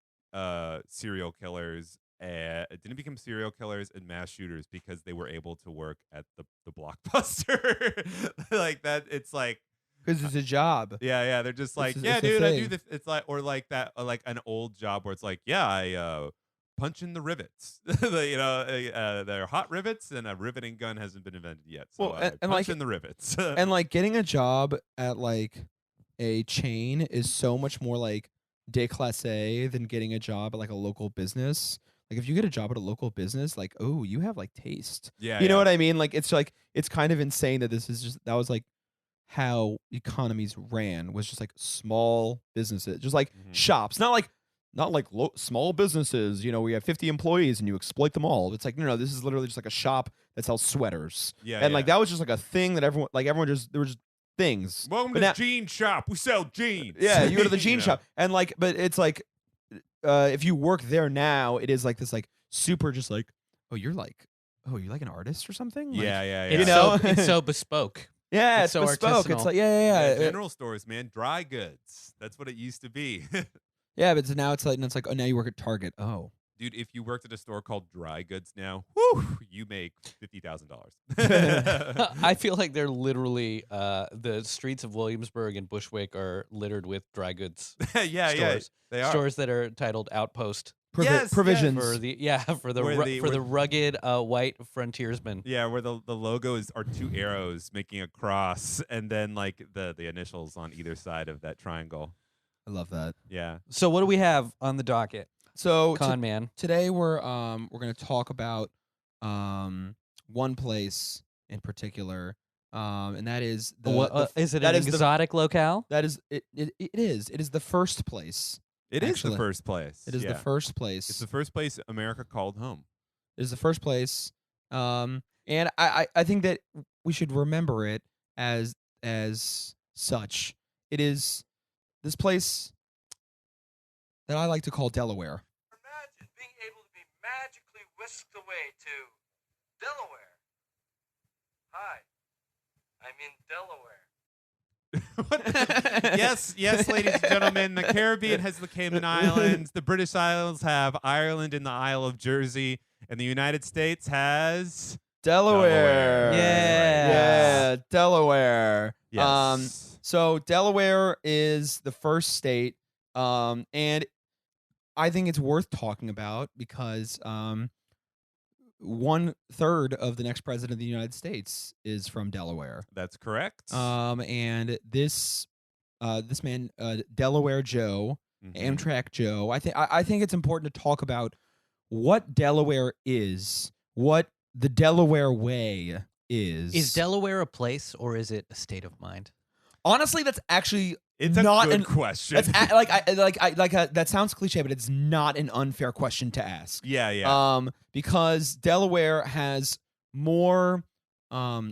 Speaker 3: serial killers? Didn't become serial killers and mass shooters because they were able to work at the Blockbuster. Like that, it's like,
Speaker 2: because it's a job.
Speaker 3: Yeah. They're just like, dude, I do this. It's like, or like that, like an old job where it's like, I punch in the rivets. You know, they're hot rivets, and a riveting gun hasn't been invented yet. So
Speaker 2: and
Speaker 3: punch
Speaker 2: like
Speaker 3: in the rivets.
Speaker 2: And like getting a job at like a chain is so much more like déclassé than getting a job at like a local business. Like, if you get a job at a local business, like, oh, you have like taste.
Speaker 3: Yeah,
Speaker 2: you know what I mean? Like, it's kind of insane that that was like how economies ran, was just like small businesses, just like shops, not like small businesses. You know, we have 50 employees and you exploit them all. It's like, no, this is literally just like a shop that sells sweaters. And like that was just like a thing that everyone there were just things.
Speaker 3: Welcome to the jean shop. We sell jeans.
Speaker 2: Yeah, you go to the jean shop, and like, but it's like, if you work there now, it is like this like super just like, you're like an artist or something. Like,
Speaker 3: Yeah.
Speaker 4: It's
Speaker 2: you know,
Speaker 4: it's so bespoke.
Speaker 2: Yeah, it's
Speaker 4: so
Speaker 2: bespoke.
Speaker 4: artisanal.
Speaker 2: It's like yeah.
Speaker 3: General stores, man, dry goods. That's what it used to be.
Speaker 2: Yeah, but now it's like, oh, now you work at Target. Oh.
Speaker 3: Dude, if you worked at a store called Dry Goods now, whew, you make $50,000.
Speaker 4: I feel like they're literally the streets of Williamsburg and Bushwick are littered with dry goods
Speaker 3: yeah,
Speaker 4: stores.
Speaker 3: they are.
Speaker 4: Stores that are titled Outpost
Speaker 3: Yes,
Speaker 2: provisions.
Speaker 4: for the rugged white frontiersman.
Speaker 3: Yeah, where the logo are two arrows making a cross, and then like the initials on either side of that triangle.
Speaker 2: I love that.
Speaker 3: Yeah.
Speaker 4: So what do we have on the docket?
Speaker 2: So
Speaker 4: Con man.
Speaker 2: Today we're going to talk about one place in particular, and that is
Speaker 4: is it an exotic locale?
Speaker 2: That is it is. It is the first place.
Speaker 3: It is the first place.
Speaker 2: It is the first place.
Speaker 3: It's the first place America called home.
Speaker 2: It is the first place, and I think that we should remember it as such. It is this place that I like to call Delaware.
Speaker 6: Imagine being able to be magically whisked away to Delaware. Hi, I'm in Delaware.
Speaker 3: Yes, ladies and gentlemen. The Caribbean has the Cayman Islands. The British Isles have Ireland and the Isle of Jersey. And the United States has
Speaker 2: Delaware. Yeah, Delaware.
Speaker 3: Yes.
Speaker 2: So Delaware is the first state, and I think it's worth talking about because 1/3 of the next president of the United States is from Delaware.
Speaker 3: That's correct.
Speaker 2: And this man, Delaware Joe, Amtrak Joe. I think it's important to talk about what Delaware is, what the Delaware way is.
Speaker 4: Is Delaware a place or is it a state of mind?
Speaker 2: Honestly, that's actually
Speaker 3: it's
Speaker 2: not
Speaker 3: a good question.
Speaker 2: That's that sounds cliche, but it's not an unfair question to ask.
Speaker 3: Yeah.
Speaker 2: Because Delaware has more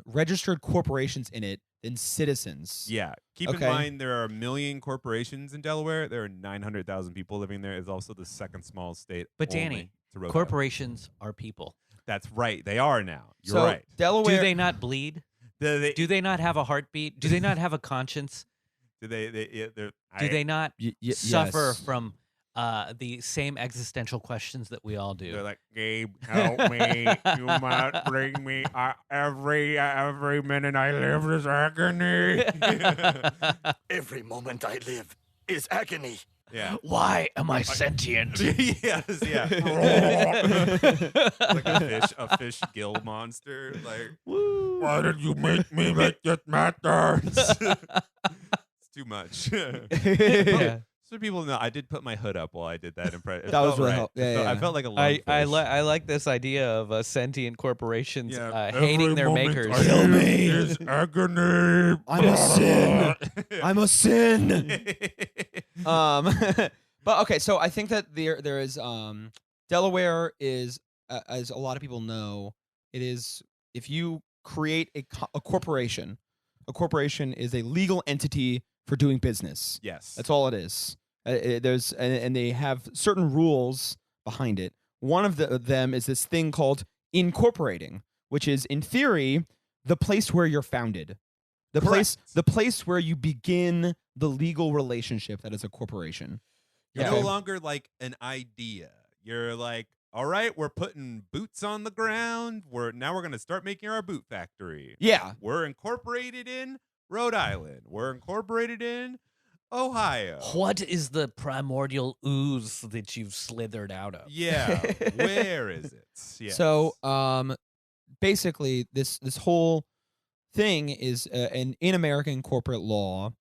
Speaker 2: registered corporations in it than citizens.
Speaker 3: Yeah. Keep in mind there are 1 million corporations in Delaware. There are 900,000 people living there. It's also the second smallest state.
Speaker 4: But Danny, corporations are people.
Speaker 3: That's right. They are now. You're right.
Speaker 4: Delaware. Do they not bleed? Do they not have a heartbeat? Do they not have a conscience?
Speaker 3: Do they
Speaker 4: not suffer from the same existential questions that we all do?
Speaker 3: They're like, Gabe, help me. You might bring me every minute I live is agony.
Speaker 6: Every moment I live is agony.
Speaker 3: Yeah.
Speaker 4: Why am I sentient?
Speaker 3: Yes, yeah. Like a fish gill monster. Like, woo. Why did you make me make it matter? It's too much.
Speaker 4: Yeah.
Speaker 3: So people know I did put my hood up while I did that impression.
Speaker 2: That was really helpful.
Speaker 3: I felt like a lungfish.
Speaker 4: I like this idea of sentient corporations hating their makers.
Speaker 3: Kill me. Is agony.
Speaker 2: I'm a sin. I'm a sin. But okay, so I think that there is Delaware is as a lot of people know, it is if you create a corporation. A corporation is a legal entity for doing business.
Speaker 3: Yes,
Speaker 2: that's all it is. And they have certain rules behind it. One of them is this thing called incorporating, which is in theory the place where you're founded, the place where you begin the legal relationship that is a corporation.
Speaker 3: You're no longer like an idea. You're like, all right, we're putting boots on the ground. We're going to start making our boot factory.
Speaker 2: Yeah.
Speaker 3: We're incorporated in Rhode Island. We're incorporated in Ohio.
Speaker 4: What is the primordial ooze that you've slithered out of?
Speaker 3: Yeah. Where is it? Yes.
Speaker 2: So, basically this whole thing is in American corporate law,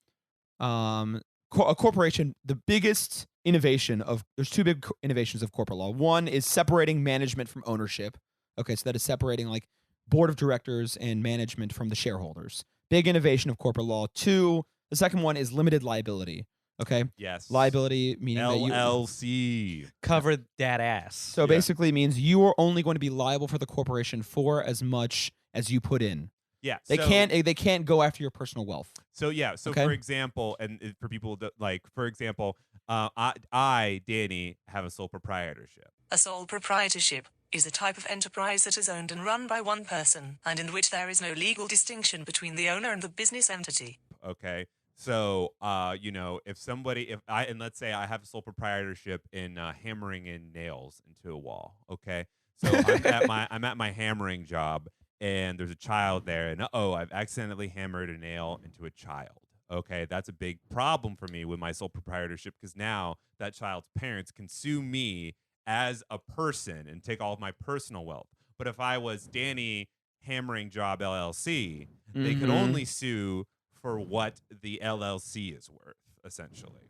Speaker 2: a corporation, the biggest innovation there's two big innovations of corporate law. One is separating management from ownership. Okay, so that is separating like board of directors and management from the shareholders. Big innovation of corporate law. Two, the second one is limited liability. Okay?
Speaker 3: Yes.
Speaker 2: Liability meaning
Speaker 3: LLC.
Speaker 4: That cover that ass.
Speaker 2: So basically means you are only going to be liable for the corporation for as much as you put in.
Speaker 3: Yeah,
Speaker 2: they can't go after your personal wealth.
Speaker 3: So for example, and for people that for example, I Danny have a sole proprietorship.
Speaker 7: A sole proprietorship is a type of enterprise that is owned and run by one person, and in which there is no legal distinction between the owner and the business entity.
Speaker 3: Okay, So, and let's say I have sole proprietorship in hammering in nails into a wall. Okay, so I'm at my hammering job, and there's a child there, and I've accidentally hammered a nail into a child. Okay, that's a big problem for me with my sole proprietorship because now that child's parents can sue me as a person and take all of my personal wealth. But if I was Danny Hammering Job LLC, they could only sue for what the LLC is worth, essentially.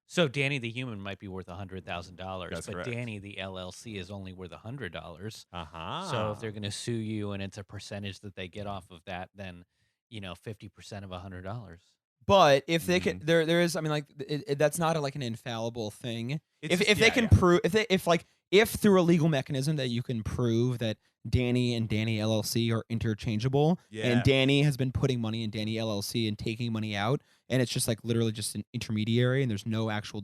Speaker 4: So Danny the human might be worth $100,000, but
Speaker 3: correct.
Speaker 4: Danny the LLC is only worth $100.
Speaker 3: Uh-huh.
Speaker 4: So if they're going to sue you and it's a percentage that they get off of that, then 50% of $100.
Speaker 2: But if they can, there is. I mean, like that's not like an infallible thing. If they can prove, if through a legal mechanism that you can prove that Danny and Danny LLC are interchangeable, and Danny has been putting money in Danny LLC and taking money out, and it's just like literally just an intermediary, and there's no actual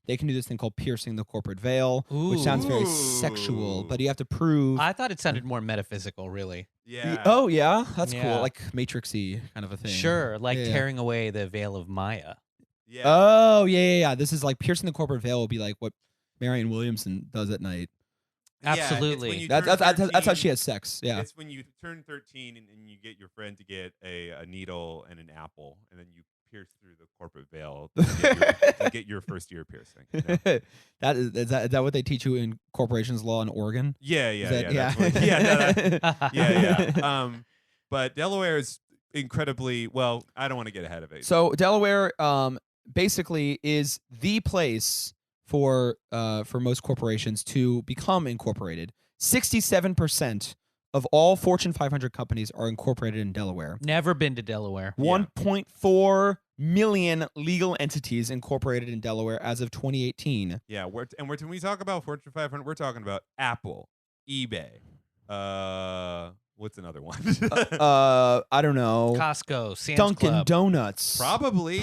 Speaker 2: they can do this thing called piercing the corporate veil, which sounds very sexual, but you have to prove.
Speaker 4: I thought it sounded more metaphysical, really.
Speaker 3: Yeah.
Speaker 2: Oh yeah, that's cool, like Matrix-y kind of a thing.
Speaker 4: Sure, like tearing away the veil of Maya.
Speaker 3: Yeah.
Speaker 2: Oh yeah. This is like piercing the corporate veil will be like what Marianne Williamson does at night.
Speaker 4: Absolutely.
Speaker 2: That's how she has sex. Yeah.
Speaker 3: It's when you turn 13 and you get your friend to get a needle and an apple, and then you pierce through the corporate veil to get your first ear piercing. You know?
Speaker 2: Is that what they teach you in corporations law in Oregon?
Speaker 3: Yeah. But Delaware is incredibly well. I don't want to get ahead of it.
Speaker 2: So Delaware, basically is the place for most corporations to become incorporated. 67% of all Fortune 500 companies are incorporated in Delaware.
Speaker 4: Never been to Delaware.
Speaker 2: 1.4 million legal entities incorporated in Delaware as of 2018.
Speaker 3: Yeah, when we talk about Fortune 500, we're talking about Apple, eBay. What's another one?
Speaker 2: I don't know.
Speaker 4: Costco, Sam's
Speaker 2: Dunkin'
Speaker 4: Club.
Speaker 2: Donuts.
Speaker 3: Probably.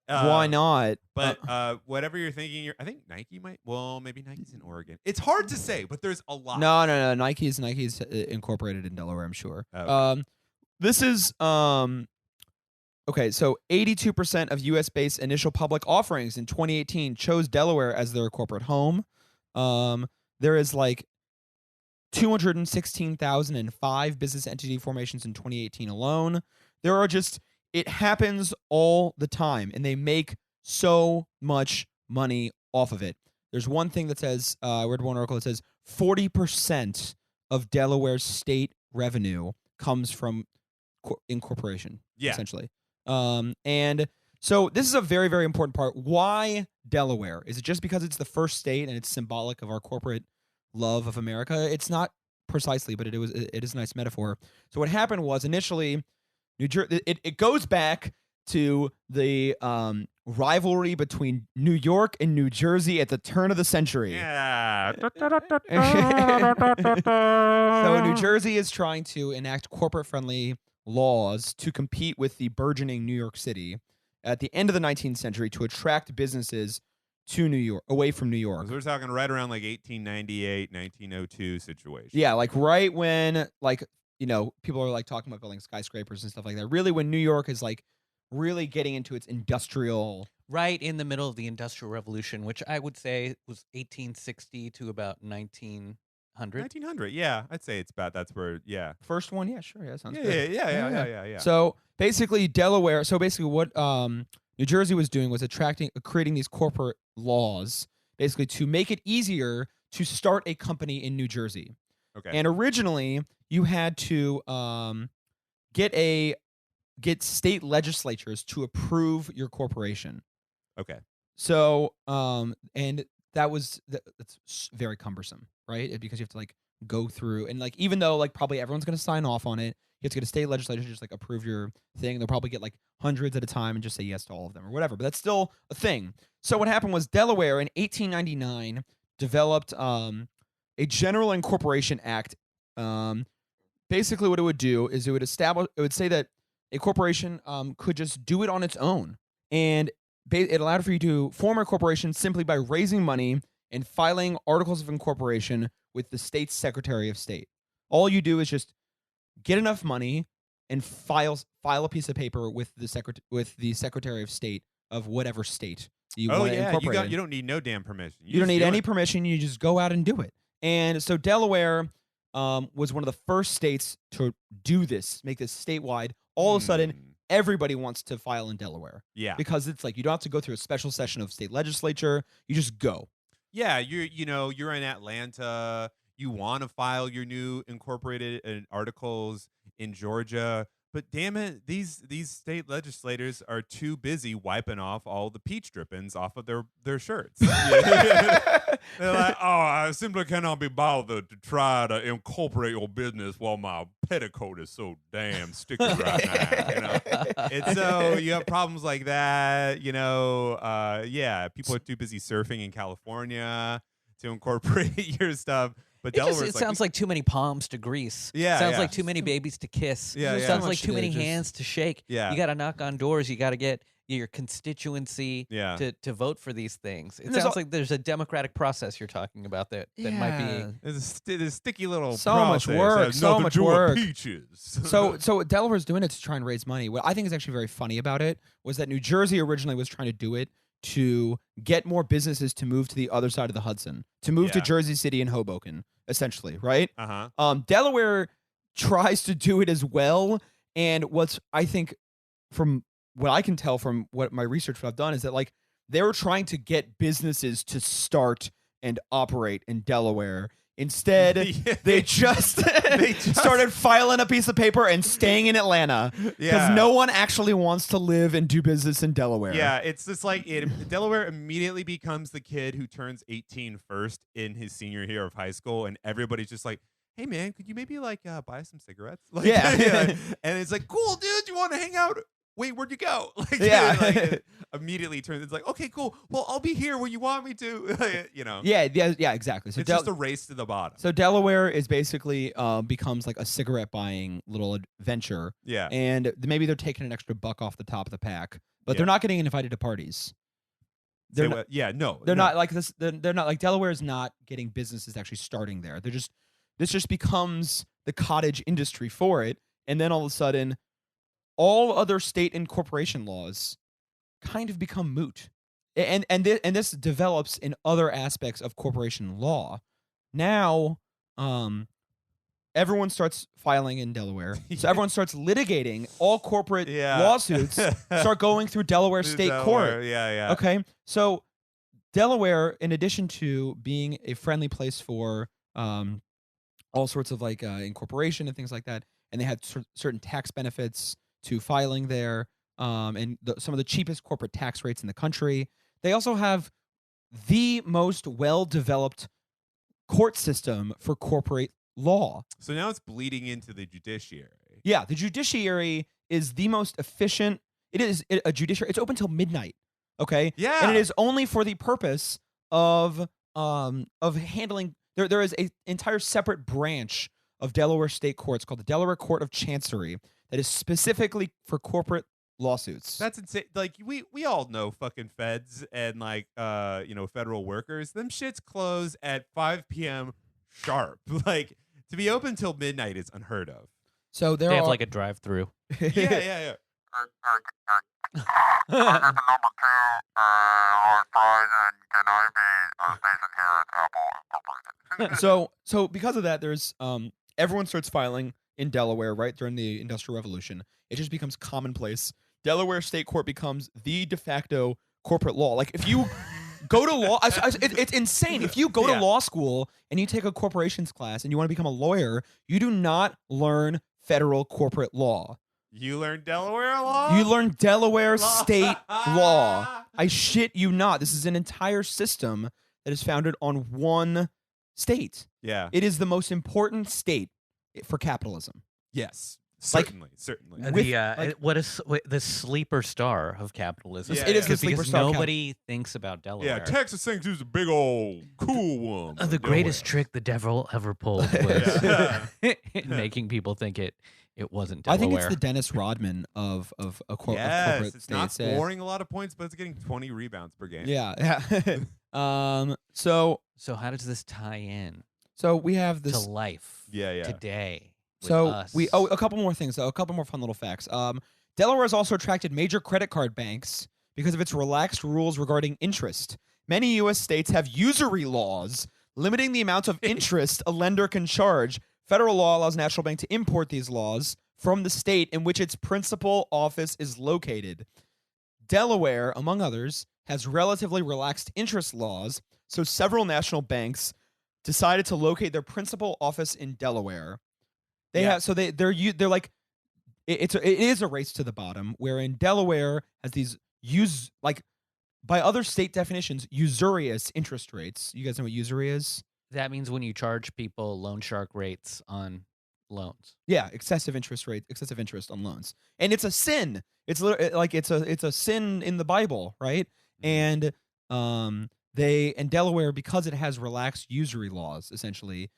Speaker 2: Why not?
Speaker 3: But whatever you're thinking, I think Nike might. Well, maybe Nike's in Oregon. It's hard to say, but there's a lot.
Speaker 2: No. Nike's incorporated in Delaware, I'm sure.
Speaker 3: Okay.
Speaker 2: This is okay. So 82% of U.S.-based initial public offerings in 2018 chose Delaware as their corporate home. There is like 216,005 business entity formations in 2018 alone. There are just. It happens all the time, and they make so much money off of it. There's one thing that says, I read one article that says 40% of Delaware's state revenue comes from incorporation, essentially. And so this is a very, very important part. Why Delaware? Is it just because it's the first state and it's symbolic of our corporate love of America? It's not precisely, but it is a nice metaphor. So what happened was initially, New Jersey. It goes back to the rivalry between New York and New Jersey at the turn of the century.
Speaker 3: Yeah.
Speaker 2: So New Jersey is trying to enact corporate-friendly laws to compete with the burgeoning New York City at the end of the 19th century to attract businesses to New York, away from New York.
Speaker 3: So we're talking right around like 1898, 1902 situation.
Speaker 2: Yeah, like right when people are like talking about building skyscrapers and stuff like that. Really, when New York is like really getting into its industrial.
Speaker 4: Right in the middle of the Industrial Revolution, which I would say was 1860 to about 1900.
Speaker 3: 1900, yeah. I'd say it's about, that's where,
Speaker 2: First one, yeah, sure. Yeah, sounds good.
Speaker 3: Yeah.
Speaker 2: So basically, Delaware, what New Jersey was doing was creating these corporate laws, basically to make it easier to start a company in New Jersey.
Speaker 3: Okay.
Speaker 2: And originally, you had to get state legislatures to approve your corporation.
Speaker 3: Okay.
Speaker 2: So, and that's very cumbersome, right? Because you have to like go through and like, even though like probably everyone's going to sign off on it, you have to get a state legislature to just like approve your thing. They'll probably get like hundreds at a time and just say yes to all of them or whatever, but that's still a thing. So what happened was Delaware in 1899 developed a General Incorporation Act. Basically what it would do is it would say that a corporation could just do it on its own. And it allowed for you to form a corporation simply by raising money and filing articles of incorporation with the state's Secretary of State. All you do is just get enough money and file a piece of paper with the Secretary of State of whatever state you want to incorporate.
Speaker 3: You don't need no damn permission.
Speaker 2: You don't need any permission. You just go out and do it. And so Delaware was one of the first states to do this, make this statewide. All of a sudden, everybody wants to file in Delaware.
Speaker 3: Yeah.
Speaker 2: Because it's like you don't have to go through a special session of state legislature. You just go.
Speaker 3: Yeah, you're in Atlanta. You want to file your new incorporated articles in Georgia, but damn it, these state legislators are too busy wiping off all the peach drippings off of their shirts. They're like, oh, I simply cannot be bothered to try to incorporate your business while my petticoat is so damn sticky right now. And so you have problems like that. Yeah, people are too busy surfing in California to incorporate your stuff. But
Speaker 4: it sounds like too many palms to grease.
Speaker 3: Yeah,
Speaker 4: sounds like too many babies to kiss.
Speaker 3: Yeah,
Speaker 4: sounds like too many hands to shake.
Speaker 3: Yeah.
Speaker 4: You got to knock on doors. You got to get your constituency to vote for these things. It sounds like there's a democratic process you're talking about that might be.
Speaker 3: There's a sticky little
Speaker 2: so
Speaker 3: process.
Speaker 2: much work. So much work.
Speaker 3: Peaches.
Speaker 2: So Delaware's doing it to try and raise money. What I think is actually very funny about it was that New Jersey originally was trying to do it to get more businesses to move to the other side of the Hudson, to move to Jersey City and Hoboken, essentially, right? Delaware tries to do it as well, and I think from what I can tell from what my research I've done is that like they were trying to get businesses to start and operate in Delaware. Instead, they just started filing a piece of paper and staying in Atlanta because no one actually wants to live and do business in Delaware.
Speaker 3: Yeah, it's just like Delaware immediately becomes the kid who turns 18 first in his senior year of high school, and everybody's just like, hey, man, could you maybe like buy some cigarettes? Like, and it's like, cool, dude, you want to hang out? Wait, where'd you go? Like, it immediately turns. It's like, okay, cool. Well, I'll be here when you want me to.
Speaker 2: Yeah, exactly. So
Speaker 3: it's just a race to the bottom.
Speaker 2: So Delaware is basically becomes like a cigarette buying little adventure.
Speaker 3: Yeah,
Speaker 2: and maybe they're taking an extra buck off the top of the pack, but they're not getting invited to parties. They're not like this. They're not like Delaware is not getting businesses actually starting there. This just becomes the cottage industry for it, and then all of a sudden, all other state incorporation laws kind of become moot, and this develops in other aspects of corporation law. Now, everyone starts filing in Delaware, so everyone starts litigating. All corporate lawsuits start going through Delaware State Court.
Speaker 3: Yeah.
Speaker 2: Okay, so Delaware, in addition to being a friendly place for all sorts of like incorporation and things like that, and they had certain tax benefits to filing there, and some of the cheapest corporate tax rates in the country. They also have the most well-developed court system for corporate law.
Speaker 3: So now it's bleeding into the judiciary.
Speaker 2: Yeah, the judiciary is the most efficient. It is a judiciary. It's open till midnight. Okay.
Speaker 3: Yeah,
Speaker 2: and it is only for the purpose of handling. There is an entire separate branch of Delaware state courts called the Delaware Court of Chancery that is specifically for corporate lawsuits.
Speaker 3: That's insane. Like we all know fucking feds and like federal workers. Them shits close at 5 p.m. sharp. Like to be open till midnight is unheard of.
Speaker 2: So
Speaker 4: they have like a drive-through.
Speaker 3: Yeah.
Speaker 2: So because of that, there's everyone starts filing in Delaware right during the Industrial Revolution. It just becomes commonplace. Delaware State Court becomes the de facto corporate law. Like if you go to law, it's insane. If you go to law school and you take a corporations class and you want to become a lawyer, you do not learn federal corporate law.
Speaker 3: You learn Delaware law?
Speaker 2: You learn Delaware state law. I shit you not. This is an entire system that is founded on one state.
Speaker 3: Yeah.
Speaker 2: It is the most important state for capitalism.
Speaker 3: Yes. Certainly.
Speaker 4: What is the sleeper star of capitalism?
Speaker 2: It is the sleeper star.
Speaker 4: Nobody thinks about Delaware.
Speaker 3: Yeah, Texas thinks he's a big old cool one.
Speaker 4: The greatest trick the devil ever pulled was making people think it wasn't Delaware.
Speaker 2: I think it's the Dennis Rodman of corporate
Speaker 3: it's
Speaker 2: states.
Speaker 3: Not scoring a lot of points, but it's getting 20 rebounds per game.
Speaker 2: Yeah. So
Speaker 4: how does this tie in?
Speaker 2: So we have this
Speaker 4: to life.
Speaker 3: Yeah.
Speaker 4: Today.
Speaker 2: So
Speaker 4: us.
Speaker 2: a couple more things though, a couple more fun little facts. Delaware has also attracted major credit card banks because of its relaxed rules regarding interest. Many U.S. states have usury laws limiting the amount of interest a lender can charge. Federal law allows National Bank to import these laws from the state in which its principal office is located. Delaware, among others, has relatively relaxed interest laws, so several national banks decided to locate their principal office in Delaware. They're like it is a race to the bottom, wherein Delaware has these by other state definitions, usurious interest rates. You guys know what usury is?
Speaker 4: That means when you charge people loan shark rates on loans.
Speaker 2: Yeah, excessive interest on loans, and it's a sin. It's it's a sin in the Bible, right? And Delaware, because it has relaxed usury laws, essentially,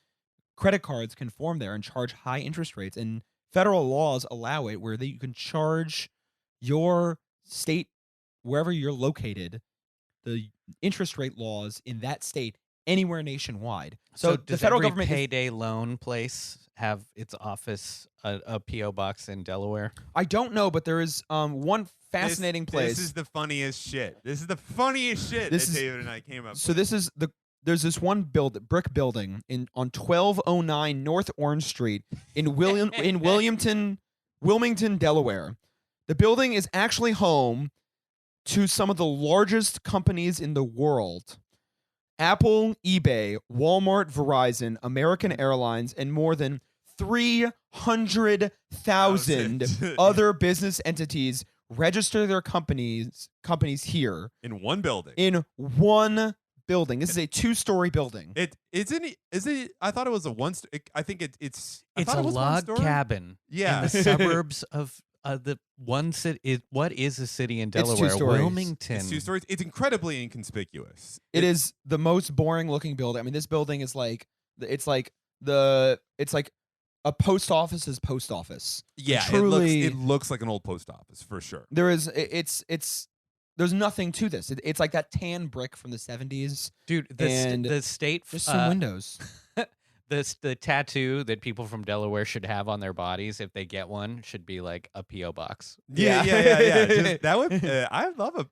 Speaker 2: credit cards can form there and charge high interest rates, and federal laws allow it where you can charge your state, wherever you're located, the interest rate laws in that state anywhere nationwide. So
Speaker 4: does
Speaker 2: the federal
Speaker 4: every
Speaker 2: government
Speaker 4: payday loan place have its office a PO box in Delaware?
Speaker 2: I don't know, but there is one fascinating place.
Speaker 3: This is the funniest shit. That David and I came up.
Speaker 2: So
Speaker 3: with.
Speaker 2: There's this one brick building on 1209 North Orange Street in Wilmington, Delaware. The building is actually home to some of the largest companies in the world. Apple, eBay, Walmart, Verizon, American Airlines, and more than 300,000 other business entities register their companies here
Speaker 3: In one building.
Speaker 2: This is a 2-story building.
Speaker 3: Is it? I thought it was a one. I think it's.
Speaker 4: It's a log cabin.
Speaker 3: Yeah.
Speaker 4: In the suburbs of the one city. What is a city in Delaware?
Speaker 2: It's 2 stories.
Speaker 4: Wilmington.
Speaker 3: It's 2 stories. It's incredibly inconspicuous.
Speaker 2: It is the most boring looking building. I mean, this building is it's like a post office's post office.
Speaker 3: Yeah,
Speaker 2: truly,
Speaker 3: it looks like an old post office for sure.
Speaker 2: There's nothing to this. It's like that tan brick from the 70s.
Speaker 4: Dude, the state
Speaker 2: just some windows.
Speaker 4: The tattoo that people from Delaware should have on their bodies if they get one should be like a PO box.
Speaker 3: Yeah. Just, that would.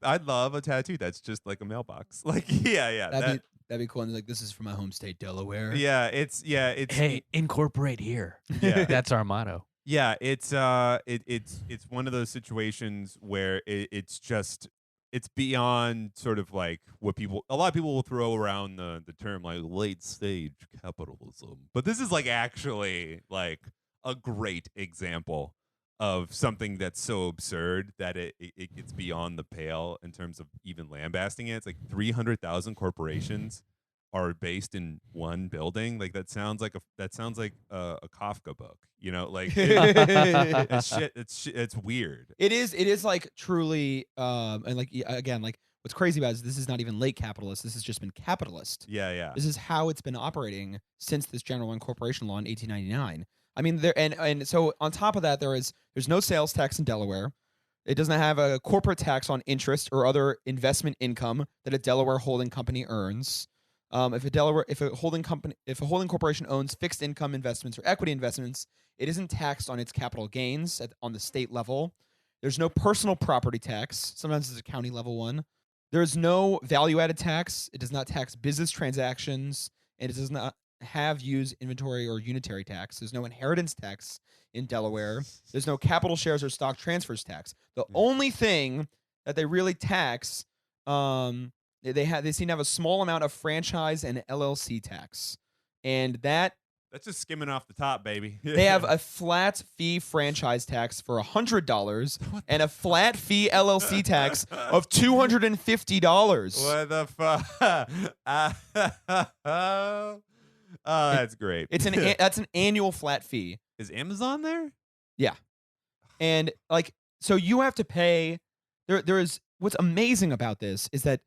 Speaker 3: I'd love a tattoo that's just like a mailbox. Like
Speaker 2: That'd be cool. And like, this is from my home state, Delaware.
Speaker 3: It's
Speaker 4: hey, incorporate here.
Speaker 3: Yeah,
Speaker 4: that's our motto.
Speaker 3: Yeah, it's one of those situations where it's beyond sort of like what a lot of people will throw around the term like late stage capitalism. But this is like actually like a great example of something that's so absurd that it gets beyond the pale in terms of even lambasting it. It's like 300,000 corporations are based in one building. Like that sounds like a Kafka book, you know, like it's weird.
Speaker 2: It is like truly and like again, like what's crazy about it is this is not even late capitalist. This has just been capitalist.
Speaker 3: Yeah.
Speaker 2: This is how it's been operating since this general incorporation law in 1899. I mean, and so on top of that, there's no sales tax in Delaware. It doesn't have a corporate tax on interest or other investment income that a Delaware holding company earns. If a holding corporation owns fixed income investments or equity investments, it isn't taxed on its capital gains on the state level. There's no personal property tax. Sometimes it's a county level one. There's no value-added tax. It does not tax business transactions, and it does not use inventory or unitary tax. There's no inheritance tax in Delaware. There's no capital shares or stock transfers tax. The only thing that they really tax, they seem to have a small amount of franchise and LLC tax, and that's
Speaker 3: just skimming off the top, baby.
Speaker 2: They have a flat fee franchise tax for $100 and a flat fee LLC tax of $250.
Speaker 3: What the fuck? Oh, that's great.
Speaker 2: That's an annual flat fee.
Speaker 3: Is Amazon there?
Speaker 2: Yeah, and like so you have to pay. There is what's amazing about this is that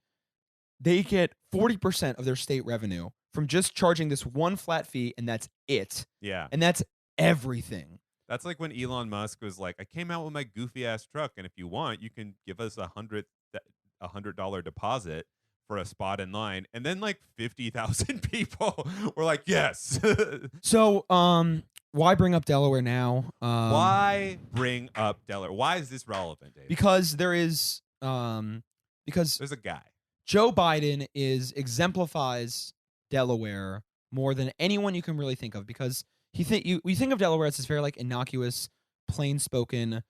Speaker 2: they get 40% of their state revenue from just charging this one flat fee, and that's it.
Speaker 3: Yeah.
Speaker 2: And that's everything.
Speaker 3: That's like when Elon Musk was like, I came out with my goofy ass truck, and if you want, you can give us $100 deposit for a spot in line. And then like 50,000 people were like, yes.
Speaker 2: So why bring up Delaware now?
Speaker 3: Why bring up Delaware? Why is this relevant, Dave?
Speaker 2: Because there's
Speaker 3: a guy.
Speaker 2: Joe Biden exemplifies Delaware more than anyone you can really think of, because you think of Delaware as this very like innocuous, plain-spoken,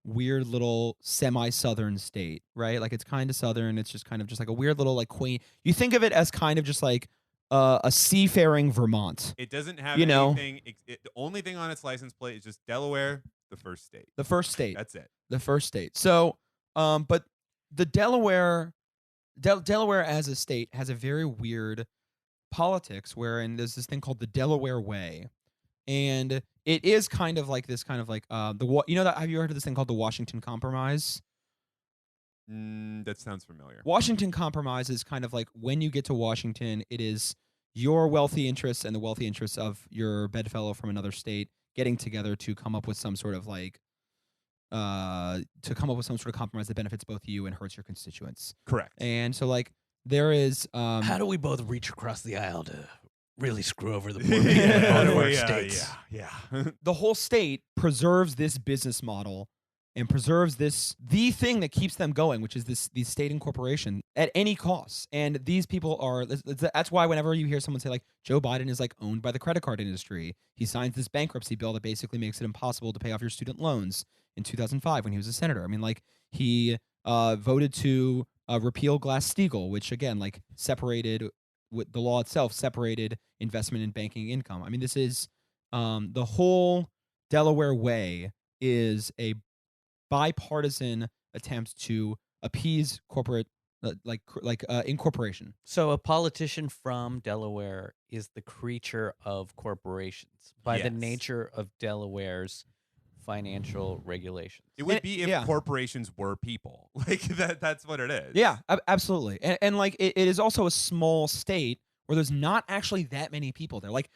Speaker 2: weird little semi-southern state, right? Like it's kind of southern. It's just kind of just like a weird little like quaint. You think of it as kind of just like a seafaring Vermont.
Speaker 3: It doesn't have anything. The only thing on its license plate is just Delaware, the first state.
Speaker 2: The first state.
Speaker 3: That's it.
Speaker 2: The first state. So, but the Delaware as a state has a very weird politics wherein there's this thing called the Delaware Way. And it is kind of like this kind of like have you heard of this thing called the Washington Compromise?
Speaker 3: That sounds familiar.
Speaker 2: Washington Compromise is kind of like when you get to Washington, it is your wealthy interests and the wealthy interests of your bedfellow from another state getting together to come up with some sort of like compromise that benefits both you and hurts your constituents.
Speaker 3: Correct.
Speaker 2: And so like there is
Speaker 4: how do we both reach across the aisle to really screw over the poor people in both of our states?
Speaker 3: Yeah.
Speaker 2: The whole state preserves this business model and preserves the thing that keeps them going, which is the state incorporation at any cost. And these people that's why whenever you hear someone say like Joe Biden is like owned by the credit card industry, he signs this bankruptcy bill that basically makes it impossible to pay off your student loans in 2005 when he was a senator. I mean, like he voted to repeal Glass-Steagall, which again, like separated with the law itself, separated investment and banking income. I mean, this is the whole Delaware Way is a bipartisan attempt to appease corporate incorporation.
Speaker 4: So a politician from Delaware is the creature of corporations by the nature of Delaware's financial regulations.
Speaker 3: It would be if corporations were people. Like that's what it is.
Speaker 2: Yeah, absolutely. And like it is also a small state where there's not actually that many people there. Like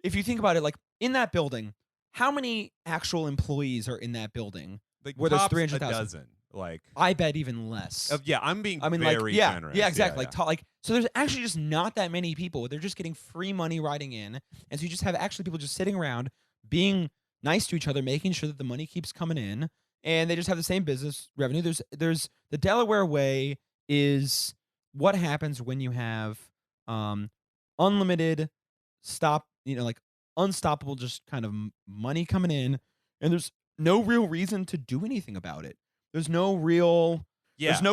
Speaker 2: if you think about it, like in that building, how many actual employees are in that building?
Speaker 3: Like
Speaker 2: where there's
Speaker 3: tops
Speaker 2: 300,000.
Speaker 3: a dozen. Like
Speaker 2: I bet even less.
Speaker 3: I'm being very
Speaker 2: like,
Speaker 3: generous.
Speaker 2: Yeah, exactly. Like so there's actually just not that many people. They're just getting free money riding in. And so you just have actually people just sitting around being nice to each other, making sure that the money keeps coming in, and they just have the same business revenue. There's the Delaware Way is what happens when you have unlimited unstoppable just kind of money coming in, and there's no real reason to do anything about it. There's no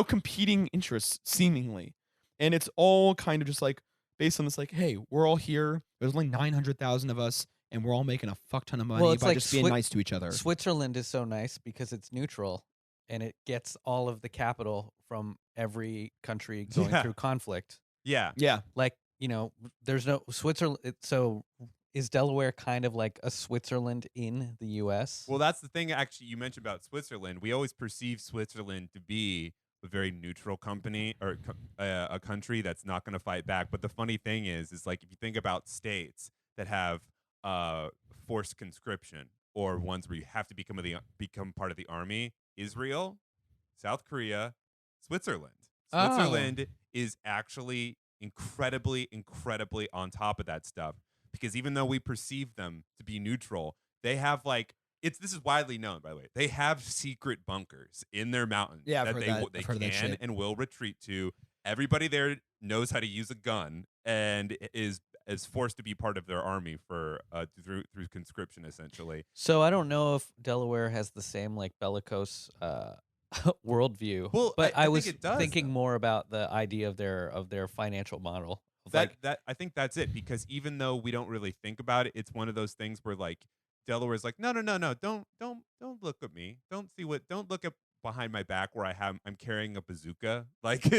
Speaker 2: competing interests seemingly, and it's all kind of just like based on this like, hey, we're all here. There's only 900,000 of us, and we're all making a fuck ton of money by just being nice to each other.
Speaker 4: Switzerland is so nice because it's neutral, and it gets all of the capital from every country going through conflict.
Speaker 3: Yeah.
Speaker 4: Like, there's no Switzerland. So is Delaware kind of like a Switzerland in the U.S.?
Speaker 3: Well, that's the thing. Actually, you mentioned about Switzerland. We always perceive Switzerland to be a very neutral company or a country that's not going to fight back. But the funny thing is like if you think about states that have forced conscription or ones where you have to become part of the army, Israel, South Korea, Switzerland. Switzerland is actually incredibly on top of that stuff. Because even though we perceive them to be neutral, they have this is widely known, by the way. They have secret bunkers in their mountains that they can and will retreat to. Everybody there knows how to use a gun and is forced to be part of their army for through conscription, essentially.
Speaker 4: So I don't know if Delaware has the same like bellicose worldview.
Speaker 3: Well,
Speaker 4: but I was
Speaker 3: think it does,
Speaker 4: thinking
Speaker 3: though.
Speaker 4: more about the idea of their financial model.
Speaker 3: I think that's it, because even though we don't really think about it, it's one of those things where like Delaware's like, no, don't look at me, don't look at behind my back where I'm carrying a bazooka like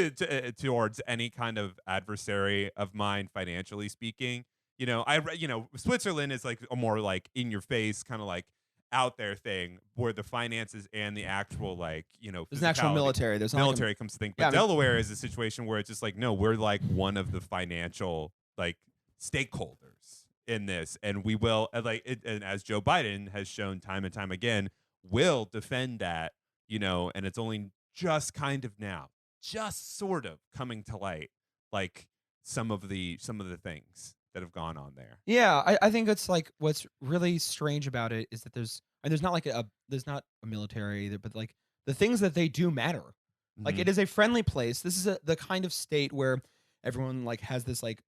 Speaker 3: towards any kind of adversary of mine, financially speaking. Switzerland is like a more like in your face kind of like out there thing where the finances and the actual
Speaker 2: there's an actual military. There's
Speaker 3: military comes to think, but Delaware is a situation where it's just like, no, we're like one of the financial like stakeholders in this, and we will and as Joe Biden has shown time and time again, will defend that, and it's only just kind of now, just sort of coming to light, like some of the things that have gone on there.
Speaker 2: Yeah, I think it's like what's really strange about it is that there's not like there's not a military either, but like the things that they do matter. Like
Speaker 3: Mhm.
Speaker 2: it is a friendly place. This is the kind of state where everyone like has this like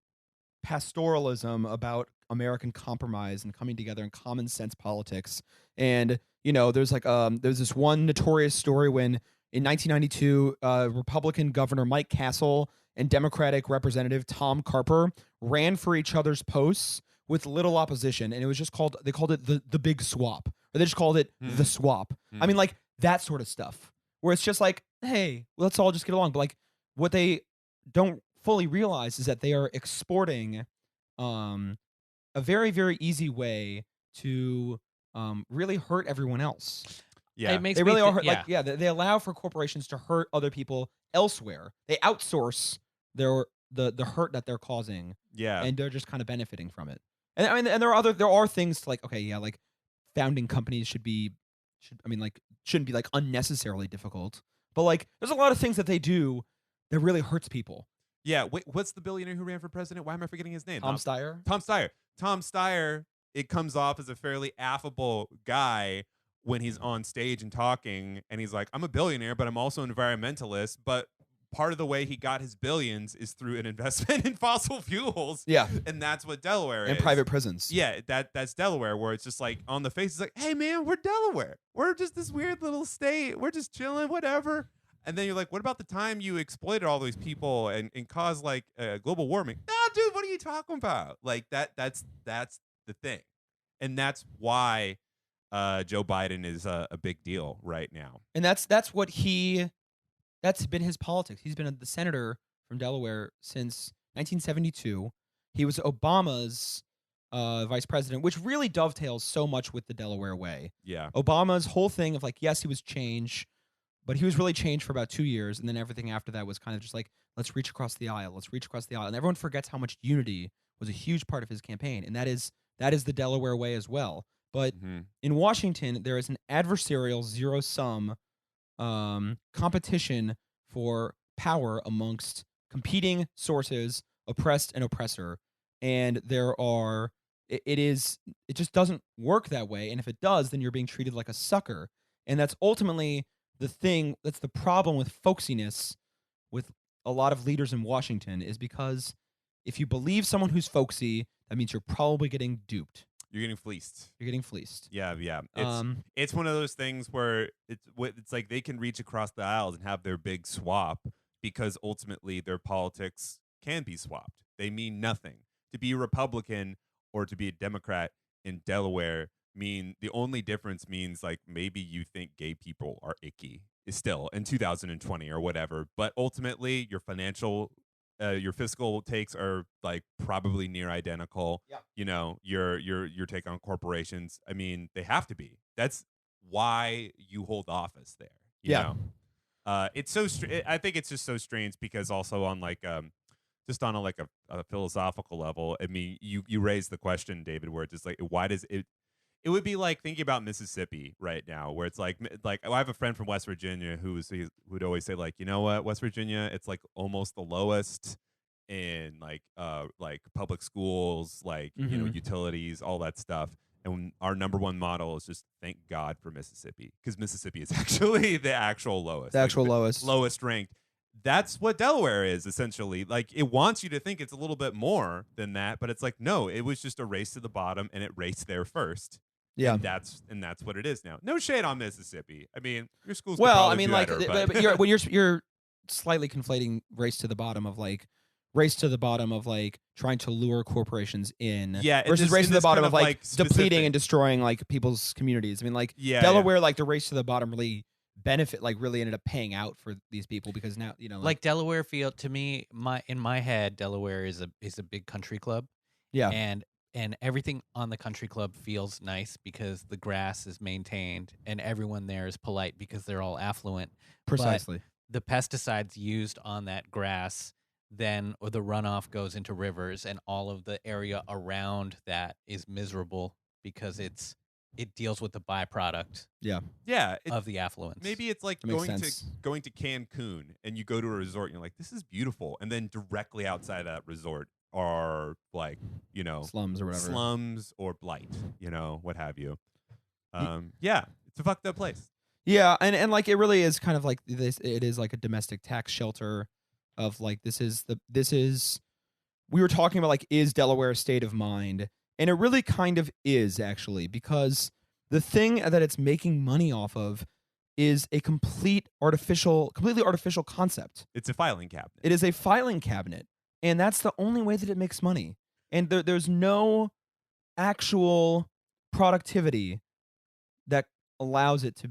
Speaker 2: pastoralism about American compromise and coming together and common sense politics. And there's like there's this one notorious story when in 1992, Republican Governor Mike Castle and Democratic Representative Tom Carper ran for each other's posts with little opposition, and it was just they called it the big swap, or they just called it the swap. I mean, like that sort of stuff, where it's just like, hey, let's all just get along. But like, what they don't fully realize is that they are exporting a very, very easy way to really hurt everyone else.
Speaker 3: Yeah,
Speaker 4: It makes
Speaker 2: They
Speaker 4: me
Speaker 2: really
Speaker 4: thi-
Speaker 2: are hurt.
Speaker 4: yeah.
Speaker 2: Like, yeah, they allow for corporations to hurt other people elsewhere. They outsource the hurt that they're causing,
Speaker 3: yeah.
Speaker 2: and they're just kind of benefiting from it. And I mean, and there are things like, okay, yeah, like founding companies shouldn't be like unnecessarily difficult, but like there's a lot of things that they do that really hurts people.
Speaker 3: Yeah, wait, what's the billionaire who ran for president? Why am I forgetting his name?
Speaker 2: Tom Steyer.
Speaker 3: Tom Steyer. Tom Steyer, it comes off as a fairly affable guy when he's on stage and talking, and he's like, I'm a billionaire, but I'm also an environmentalist. But part of the way he got his billions is through an investment in fossil fuels.
Speaker 2: Yeah.
Speaker 3: And that's what Delaware is.
Speaker 2: And private prisons.
Speaker 3: Yeah, that's Delaware, where it's just like on the face, it's like, hey, man, we're Delaware. We're just this weird little state. We're just chilling, whatever. And then you're like, what about the time you exploited all these people and caused like global warming? No, dude, what are you talking about? Like that's the thing. And that's why Joe Biden is a big deal right now.
Speaker 2: And that's been his politics. He's been the senator from Delaware since 1972. He was Obama's vice president, which really dovetails so much with the Delaware way.
Speaker 3: Yeah.
Speaker 2: Obama's whole thing of like, yes, he was change, but he was really changed for about 2 years, and then everything after that was kind of just like, let's reach across the aisle. Let's reach across the aisle. And everyone forgets how much unity was a huge part of his campaign, and that is the Delaware way as well. But in Washington, there is an adversarial zero-sum competition for power amongst competing sources, oppressed and oppressor. And it just doesn't work that way. And if it does, then you're being treated like a sucker. And that's ultimately that's the problem with folksiness with a lot of leaders in Washington, is because if you believe someone who's folksy, that means you're probably getting duped.
Speaker 3: You're getting fleeced.
Speaker 2: You're getting fleeced.
Speaker 3: Yeah. It's one of those things where it's like they can reach across the aisles and have their big swap because ultimately their politics can be swapped. They mean nothing. To be a Republican or to be a Democrat in Delaware the only difference means like maybe you think gay people are icky is still in 2020 or whatever, but ultimately your fiscal takes are like probably near identical.
Speaker 2: Yeah.
Speaker 3: Your take on corporations, I mean, they have to be. That's why you hold office there. You know? It's so I think it's just so strange because also on like just on a philosophical level, I mean, you raised the question, David, where it's just like, why does it would be like thinking about Mississippi right now, where it's like I have a friend from West Virginia who'd always say like, you know what, West Virginia, it's like almost the lowest in like public schools, like utilities, all that stuff. And our number one model is just thank God for Mississippi, because Mississippi is actually the actual lowest, lowest ranked. That's what Delaware is essentially. Like it wants you to think it's a little bit more than that, but it's like no, it was just a race to the bottom, and it raced there first. Yeah, and that's what it is now. No shade on Mississippi. I mean, your school's
Speaker 2: I mean, like,
Speaker 3: better,
Speaker 2: but you're slightly conflating race to the bottom of like trying to lure corporations in, versus race to the bottom of like depleting and destroying like people's communities. I mean, like Delaware, like the race to the bottom really really ended up paying out for these people, because now
Speaker 4: like Delaware feel to me, in my head, Delaware is a big country club.
Speaker 2: Yeah.
Speaker 4: And everything on the country club feels nice because the grass is maintained and everyone there is polite because they're all affluent.
Speaker 2: Precisely.
Speaker 4: But the pesticides used on that grass or the runoff goes into rivers, and all of the area around that is miserable because it deals with the byproduct. Of the affluence.
Speaker 3: Maybe it's like going to Cancun, and you go to a resort and you're like, this is beautiful, and then directly outside of that resort are like,
Speaker 2: slums or whatever.
Speaker 3: slums or blight, what have you. Yeah, it's a fucked up place.
Speaker 2: Yeah, and like it really is kind of like this. It is like a domestic tax shelter of like this is. We were talking about like is Delaware a state of mind, and it really kind of is actually, because the thing that it's making money off of is a completely artificial concept.
Speaker 3: It's a filing cabinet.
Speaker 2: It is a filing cabinet, and that's the only way that it makes money. And there's no actual productivity that allows it to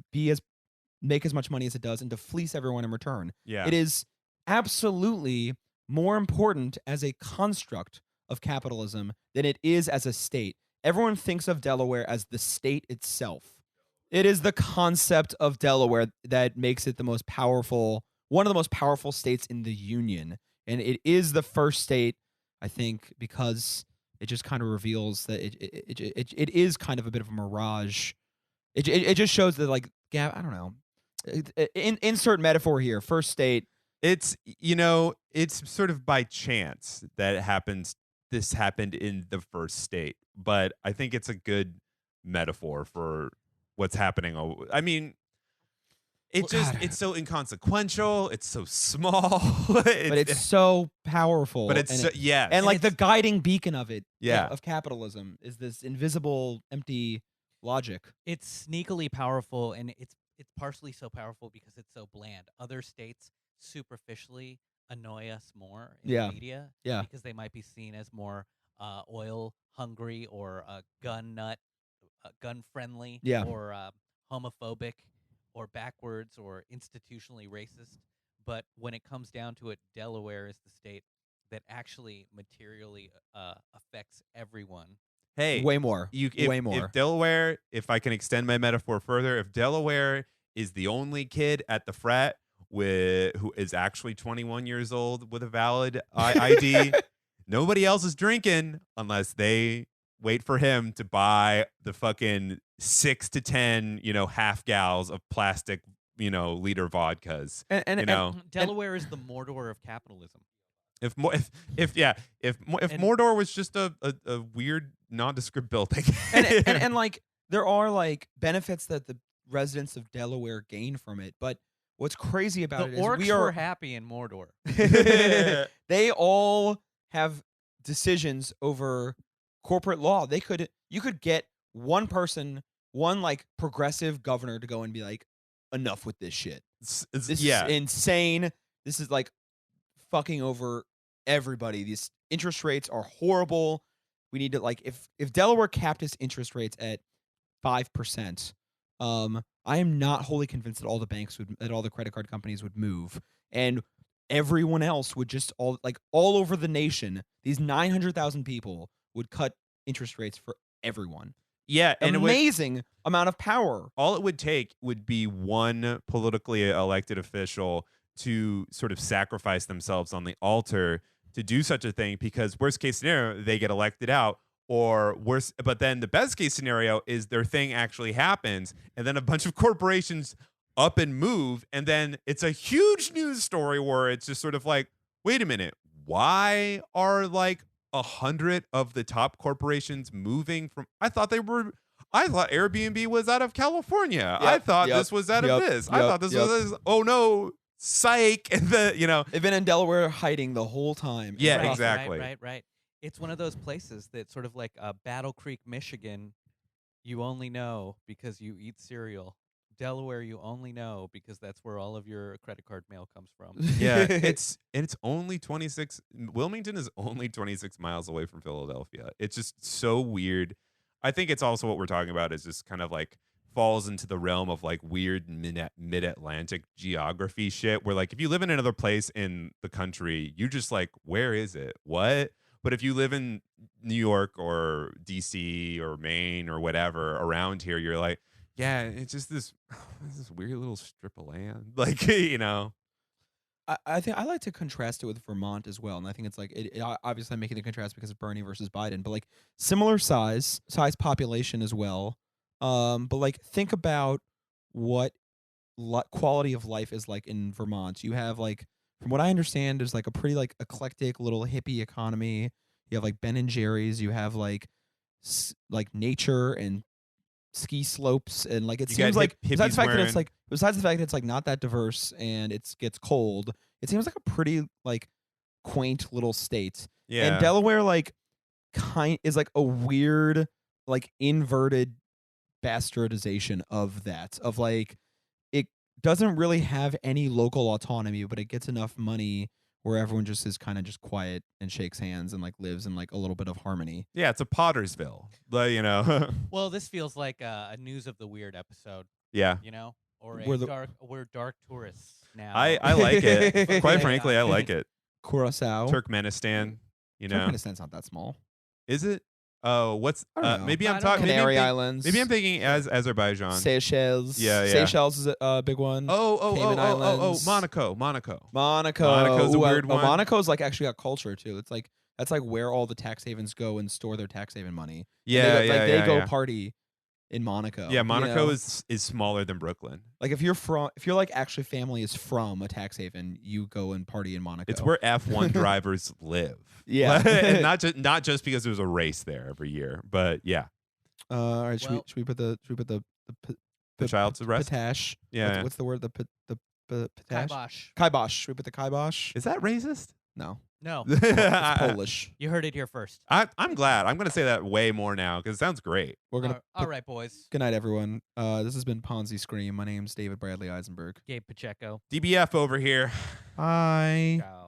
Speaker 2: make as much money as it does and to fleece everyone in return.
Speaker 3: Yeah.
Speaker 2: It is absolutely more important as a construct of capitalism than it is as a state. Everyone thinks of Delaware as the state itself. It is the concept of Delaware that makes it one of the most powerful states in the Union. And it is the first state, I think, because it just kind of reveals that it is kind of a bit of a mirage. It just shows that, like, I don't know. Insert metaphor here. First state.
Speaker 3: It's it's sort of by chance that this happened in the first state, but I think it's a good metaphor for what's happening. I mean, it's so inconsequential, it's so small,
Speaker 2: but it's so powerful.
Speaker 3: But it's
Speaker 2: and like the guiding beacon of it,
Speaker 3: yeah,
Speaker 2: of capitalism is this invisible, empty logic.
Speaker 4: It's sneakily powerful, and it's partially so powerful because it's so bland. Other states superficially annoy us more in the media, because they might be seen as more oil hungry or gun friendly, or homophobic or backwards or institutionally racist. But when it comes down to it, Delaware is the state that actually materially affects everyone.
Speaker 3: Hey,
Speaker 2: way more. Way more.
Speaker 3: If Delaware, if I can extend my metaphor further, if Delaware is the only kid at the frat who is actually 21 years old with a valid ID, nobody else is drinking unless they wait for him to buy the fucking 6 to 10, half gals of plastic, liter vodkas.
Speaker 4: And Delaware is the Mordor of capitalism.
Speaker 3: If Mordor was just a weird nondescript building,
Speaker 2: and like there are like benefits that the residents of Delaware gain from it, but what's crazy about
Speaker 4: the
Speaker 2: it is
Speaker 4: orcs were happy in Mordor.
Speaker 2: They all have decisions over corporate law. You could get one person, one like progressive governor to go and be like, enough with this shit. This is insane. This is like fucking over everybody. These interest rates are horrible. We need to like if Delaware capped its interest rates at 5%, I am not wholly convinced that all the credit card companies would move, and everyone else would just all over the nation. These 900,000 people would cut interest rates for everyone.
Speaker 3: Yeah, and
Speaker 2: amazing amount of power.
Speaker 3: All it would take would be one politically elected official to sort of sacrifice themselves on the altar to do such a thing, because worst case scenario, they get elected out, or worse. But then the best case scenario is their thing actually happens, and then a bunch of corporations up and move, and then it's a huge news story where it's just sort of like, wait a minute, why are like 100 of the top corporations moving from? I thought Airbnb was out of California. I thought this was out of this. I thought this was. Oh no. Psych. And
Speaker 2: they've been in Delaware hiding the whole time.
Speaker 3: Yeah,
Speaker 4: right,
Speaker 3: exactly.
Speaker 4: Right. It's one of those places that sort of like Battle Creek, Michigan, you only know because you eat cereal. Delaware, you only know because that's where all of your credit card mail comes from.
Speaker 3: Yeah, it's only 26. Wilmington is only 26 miles away from Philadelphia. It's just so weird. I think it's also what we're talking about is just kind of like falls into the realm of like weird mid-Atlantic geography shit, where like if you live in another place in the country, you just like, where is it? What? But if you live in New York or DC or Maine or whatever around here, you're like, yeah, it's just this weird little strip of land. Like,
Speaker 2: I think I like to contrast it with Vermont as well, and I think it's like obviously I'm making the contrast because of Bernie versus Biden, but like similar size population as well. But like think about what quality of life is like in Vermont. You have like, from what I understand, there's like a pretty like eclectic little hippie economy. You have like Ben and Jerry's. You have like nature and ski slopes, and like it
Speaker 3: You
Speaker 2: seems
Speaker 3: got
Speaker 2: like besides the fact that
Speaker 3: hippies
Speaker 2: it's like not that diverse and it gets cold, it seems like a pretty like quaint little state.
Speaker 3: Yeah.
Speaker 2: And Delaware like is like a weird like inverted bastardization of that, of like it doesn't really have any local autonomy, but it gets enough money where everyone just is kind of just quiet and shakes hands and like lives in like a little bit of harmony.
Speaker 3: Yeah, it's a Pottersville. Like, you know.
Speaker 4: Well, this feels like a News of the Weird episode,
Speaker 3: Yeah.
Speaker 4: you know, or we're dark tourists now.
Speaker 3: I like it. Quite
Speaker 4: Yeah.
Speaker 3: frankly, I like it.
Speaker 2: Curacao.
Speaker 3: Turkmenistan, you know.
Speaker 2: Turkmenistan's not that small.
Speaker 3: Is it? Oh, what's
Speaker 2: I don't know.
Speaker 3: maybe
Speaker 4: I
Speaker 3: I'm
Speaker 4: don't know.
Speaker 3: talking
Speaker 2: Canary Islands.
Speaker 3: Maybe I'm thinking as Azerbaijan.
Speaker 2: Seychelles.
Speaker 3: Yeah.
Speaker 2: Seychelles is a big one. Cayman Islands.
Speaker 3: Monaco.
Speaker 2: Monaco's
Speaker 3: a weird one.
Speaker 2: Monaco's like actually got culture too. It's like that's like where all the tax havens go and store their tax haven money.
Speaker 3: Yeah,
Speaker 2: They go party in Monaco.
Speaker 3: Yeah, Monaco
Speaker 2: you know?
Speaker 3: is smaller than Brooklyn.
Speaker 2: Like if you're like actually family is from a tax haven, you go and party in Monaco.
Speaker 3: It's where F1 drivers live.
Speaker 2: Yeah.
Speaker 3: And not just because there's a race there every year, but yeah.
Speaker 2: All right, should we put the
Speaker 3: child to rest?
Speaker 2: Pitash.
Speaker 3: Yeah.
Speaker 2: What's the word? The pitash?
Speaker 4: Kibosh.
Speaker 2: Kibosh. Should we put the kibosh?
Speaker 3: Is that racist?
Speaker 2: No.
Speaker 4: No,
Speaker 2: It's Polish.
Speaker 4: you heard it here first.
Speaker 3: I'm glad. I'm going to say that way more now because it sounds great.
Speaker 2: We're gonna.
Speaker 4: All right, boys.
Speaker 2: Good night, everyone. This has been Ponzi Scream. My name's David Bradley Eisenberg.
Speaker 4: Gabe Pacheco.
Speaker 3: DBF over here.
Speaker 2: Bye.
Speaker 4: Ciao.